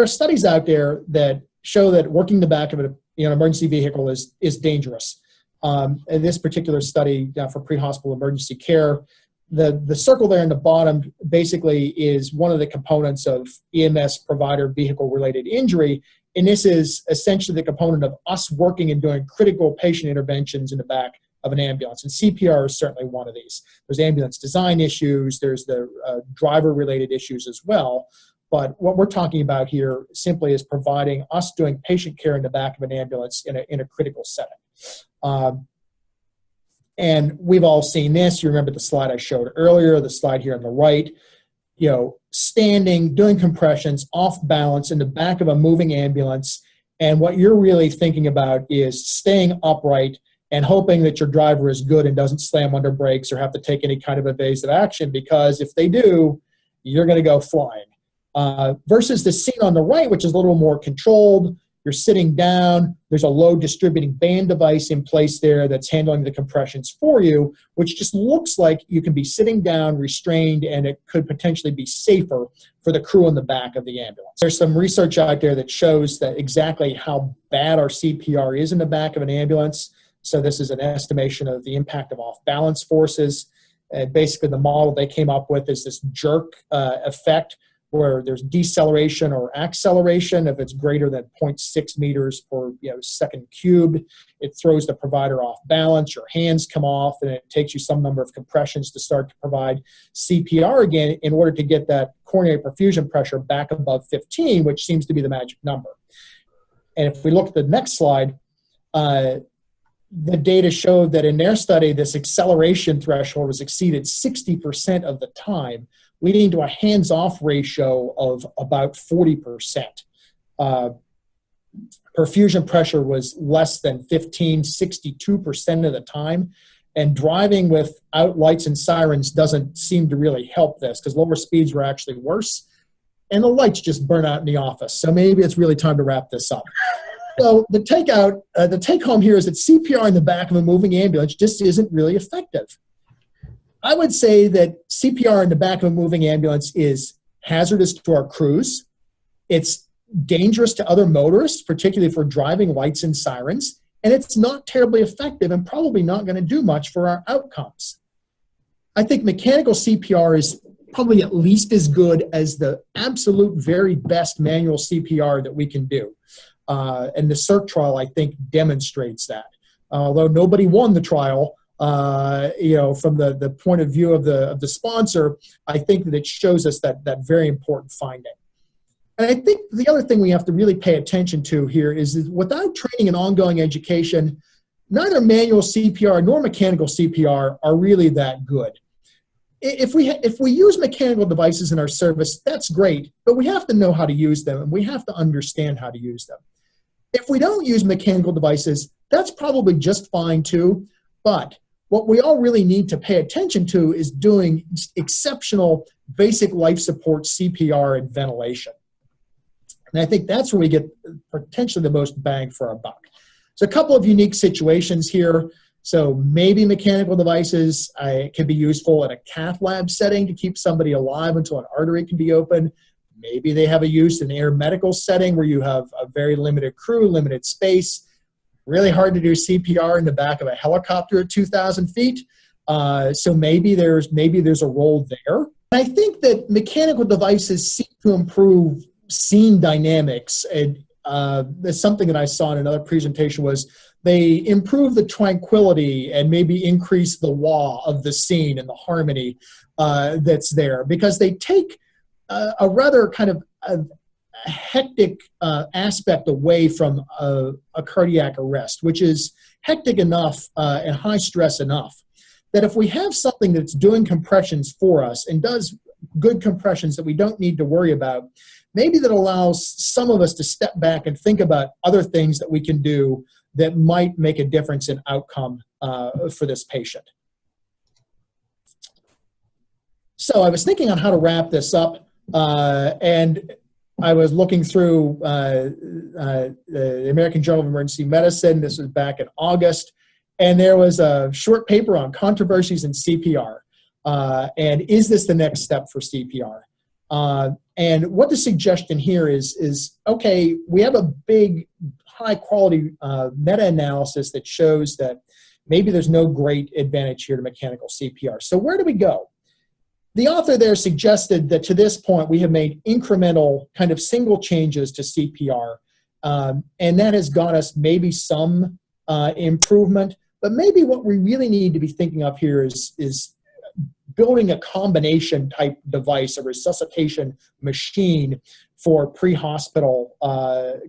are studies out there that show that working the back of an emergency vehicle is dangerous. In this particular study for pre-hospital emergency care, the circle there in the bottom basically is one of the components of EMS provider vehicle-related injury, and this is essentially the component of us working and doing critical patient interventions in the back of an ambulance, and CPR is certainly one of these. There's ambulance design issues, there's the driver-related issues as well, but what we're talking about here simply is providing us doing patient care in the back of an ambulance in a critical setting. And we've all seen this. You remember the slide I showed earlier, the slide here on the right, standing, doing compressions, off balance in the back of a moving ambulance. And what you're really thinking about is staying upright and hoping that your driver is good and doesn't slam under brakes or have to take any kind of evasive action, because if they do, you're going to go flying. Versus the scene on the right, which is a little more controlled. You're sitting down, there's a low distributing band device in place there that's handling the compressions for you, which just looks like you can be sitting down, restrained, and it could potentially be safer for the crew in the back of the ambulance. There's some research out there that shows that exactly how bad our CPR is in the back of an ambulance. So this is an estimation of the impact of off-balance forces. Basically, the model they came up with is this jerk effect, where there's deceleration or acceleration. If it's greater than 0.6 meters per second cubed, it throws the provider off balance, your hands come off, and it takes you some number of compressions to start to provide CPR again in order to get that coronary perfusion pressure back above 15, which seems to be the magic number. And if we look at the next slide, the data showed that in their study, this acceleration threshold was exceeded 60% of the time leading to a hands-off ratio of about 40%. Perfusion pressure was less than 15, 62% of the time. And driving without lights and sirens doesn't seem to really help this, because lower speeds were actually worse. And the lights just burn out in the office. So maybe it's really time to wrap this up. So the take home here is that CPR in the back of a moving ambulance just isn't really effective. I would say that CPR in the back of a moving ambulance is hazardous to our crews. It's dangerous to other motorists, particularly if we're driving lights and sirens, and it's not terribly effective and probably not going to do much for our outcomes. I think mechanical CPR is probably at least as good as the absolute very best manual CPR that we can do. And the CERC trial, I think, demonstrates that. Although nobody won the trial, from the point of view of the sponsor, I think that it shows us that very important finding. And I think the other thing we have to really pay attention to here is that without training and ongoing education, neither manual CPR nor mechanical CPR are really that good. If we use mechanical devices in our service, that's great, but we have to know how to use them, and we have to understand how to use them. If we don't use mechanical devices, that's probably just fine too, but what we all really need to pay attention to is doing exceptional basic life support CPR and ventilation. And I think that's where we get potentially the most bang for our buck. So a couple of unique situations here. So maybe mechanical devices can be useful in a cath lab setting to keep somebody alive until an artery can be opened. Maybe they have a use in an air medical setting where you have a very limited crew, limited space. Really hard to do CPR in the back of a helicopter at 2,000 feet. So maybe there's a role there. And I think that mechanical devices seem to improve scene dynamics. And there's something that I saw in another presentation was they improve the tranquility and maybe increase the wah of the scene and the harmony that's there, because they take a rather kind of a hectic aspect away from a cardiac arrest, which is hectic enough and high stress enough that if we have something that's doing compressions for us and does good compressions that we don't need to worry about, maybe that allows some of us to step back and think about other things that we can do that might make a difference in outcome for this patient. So I was thinking on how to wrap this up, and I was looking through the American Journal of Emergency Medicine. This was back in August, and there was a short paper on controversies in CPR. And is this the next step for CPR? And what the suggestion here is, okay, we have a big, high-quality meta-analysis that shows that maybe there's no great advantage here to mechanical CPR. So where do we go? The author there suggested that to this point we have made incremental kind of single changes to CPR, and that has got us maybe some improvement, but maybe what we really need to be thinking of here is building a combination type device, a resuscitation machine for pre-hospital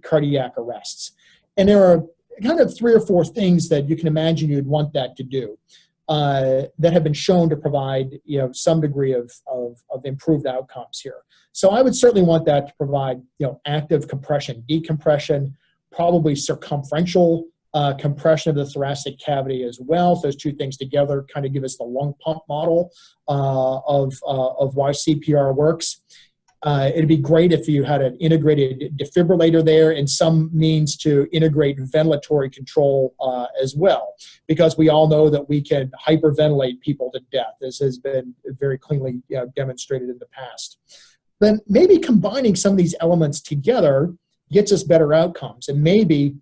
cardiac arrests. And there are kind of 3 or 4 things that you can imagine you'd want that to do that have been shown to provide some degree of improved outcomes here. So I would certainly want that to provide active compression, decompression, probably circumferential compression of the thoracic cavity as well. So those 2 things together kind of give us the lung pump model of why CPR works. It'd be great if you had an integrated defibrillator there and some means to integrate ventilatory control as well, because we all know that we can hyperventilate people to death. This has been very cleanly demonstrated in the past. Then maybe combining some of these elements together gets us better outcomes, and maybe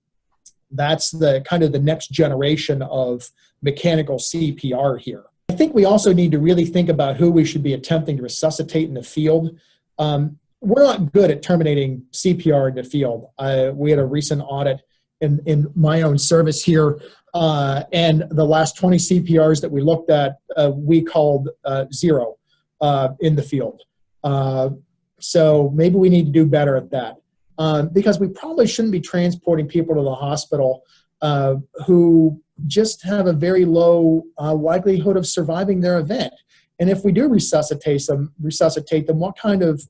that's the kind of the next generation of mechanical CPR here. I think we also need to really think about who we should be attempting to resuscitate in the field. We're not good at terminating CPR in the field. We had a recent audit in my own service here, and the last 20 CPRs that we looked at, we called 0 in the field. So maybe we need to do better at that. Because we probably shouldn't be transporting people to the hospital who just have a very low likelihood of surviving their event. And if we do resuscitate them, what kind of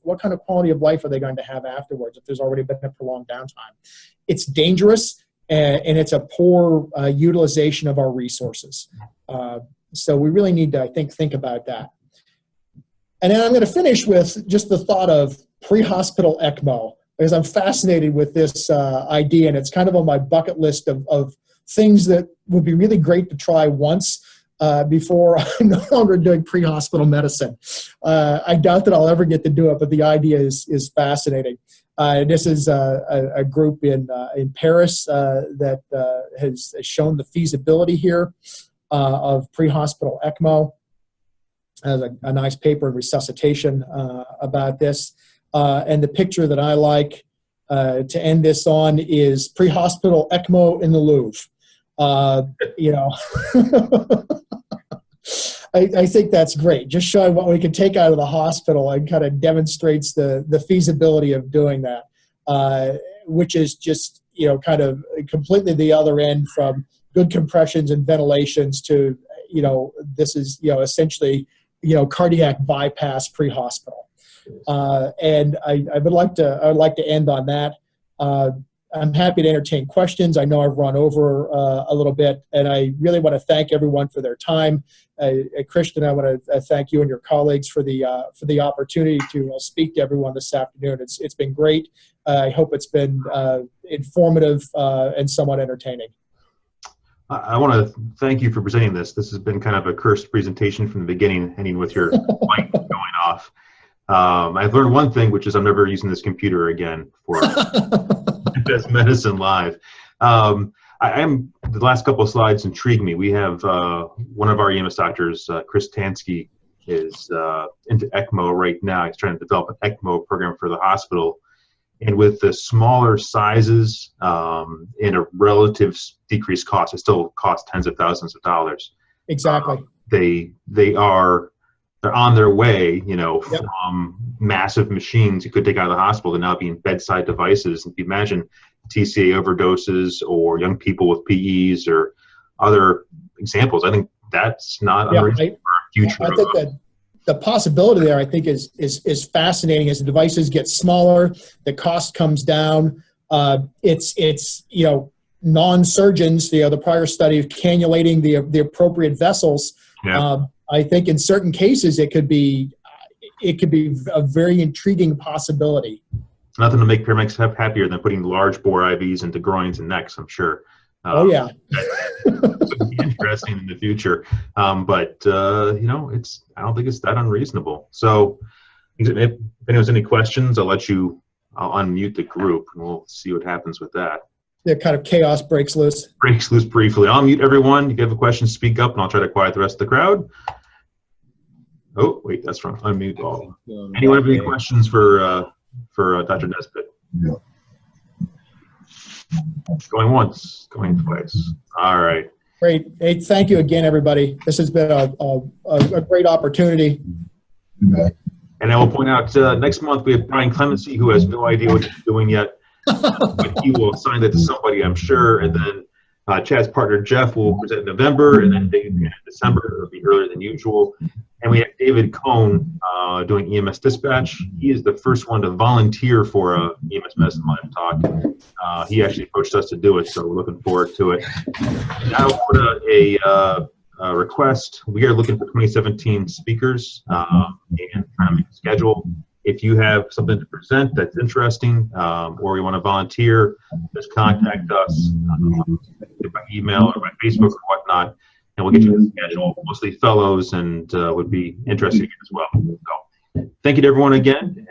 quality of life are they going to have afterwards if there's already been a prolonged downtime? It's dangerous, and it's a poor utilization of our resources. So we really need to, I think about that. And then I'm going to finish with just the thought of pre-hospital ECMO, because I'm fascinated with this idea, and it's kind of on my bucket list of things that would be really great to try once before I'm no longer doing pre-hospital medicine. I doubt that I'll ever get to do it, but the idea is fascinating. This is a group in Paris that has shown the feasibility here of pre-hospital ECMO. Has a nice paper in Resuscitation about this. And the picture that I like to end this on is pre-hospital ECMO in the Louvre. You know, I think that's great. Just showing what we can take out of the hospital and kind of demonstrates the feasibility of doing that, which is just, you know, kind of completely the other end from good compressions and ventilations to, you know, this is, you know, essentially, you know, cardiac bypass pre-hospital. And I would like to end on that. I'm happy to entertain questions. I know I've run over a little bit, and I really want to thank everyone for their time. Christian, I want to thank you and your colleagues for the opportunity to speak to everyone this afternoon. It's been great. I hope it's been informative and somewhat entertaining. I want to thank you for presenting this. This has been kind of a cursed presentation from the beginning, ending with your mic going off. I've learned one thing, which is I'm never using this computer again for Best Medicine Live. The last couple of slides intrigue me. We have one of our EMS doctors, Chris Tansky, is into ECMO right now. He's trying to develop an ECMO program for the hospital. And with the smaller sizes and a relative decreased cost, it still costs tens of thousands of dollars. Exactly. They're on their way, you know, yep, from massive machines you could take out of the hospital to now being bedside devices. If you imagine TCA overdoses or young people with PEs or other examples, I think that's not unreasonable for our future. I think that the possibility there, I think, is fascinating. As the devices get smaller, the cost comes down. It's you know, non-surgeons, you know, the prior study of cannulating the appropriate vessels. Yeah. I think in certain cases it could be a very intriguing possibility. Nothing to make paramedics happier than putting large bore IVs into groins and necks, I'm sure. Oh yeah. It'd be interesting in the future, but you know, I don't think it's that unreasonable. So, if anyone has any questions, I'll unmute the group and we'll see what happens with that. Yeah, kind of chaos breaks loose. Breaks loose briefly. I'll mute everyone. If you have a question, speak up, and I'll try to quiet the rest of the crowd. Oh, wait, that's wrong. Unmute all. Anyone have any questions for Dr. Nesbit? No. Going once, going twice. All right. Great. Hey, thank you again, everybody. This has been a great opportunity. And I will point out, next month we have Brian Clemency, who has no idea what he's doing yet, but he will assign that to somebody, I'm sure. And then Chad's partner, Jeff, will present in November, and then in December. It'll be earlier than usual. And we have David Cohn doing EMS dispatch. He is the first one to volunteer for a EMS Medicine Live talk. He actually approached us to do it, so we're looking forward to it. Now put a request. We are looking for 2017 speakers and trying to make a schedule. If you have something to present that's interesting or you want to volunteer, just contact us by email or by Facebook or whatnot, and we'll get you the schedule. Mostly fellows and would be interested as well. So, thank you to everyone again.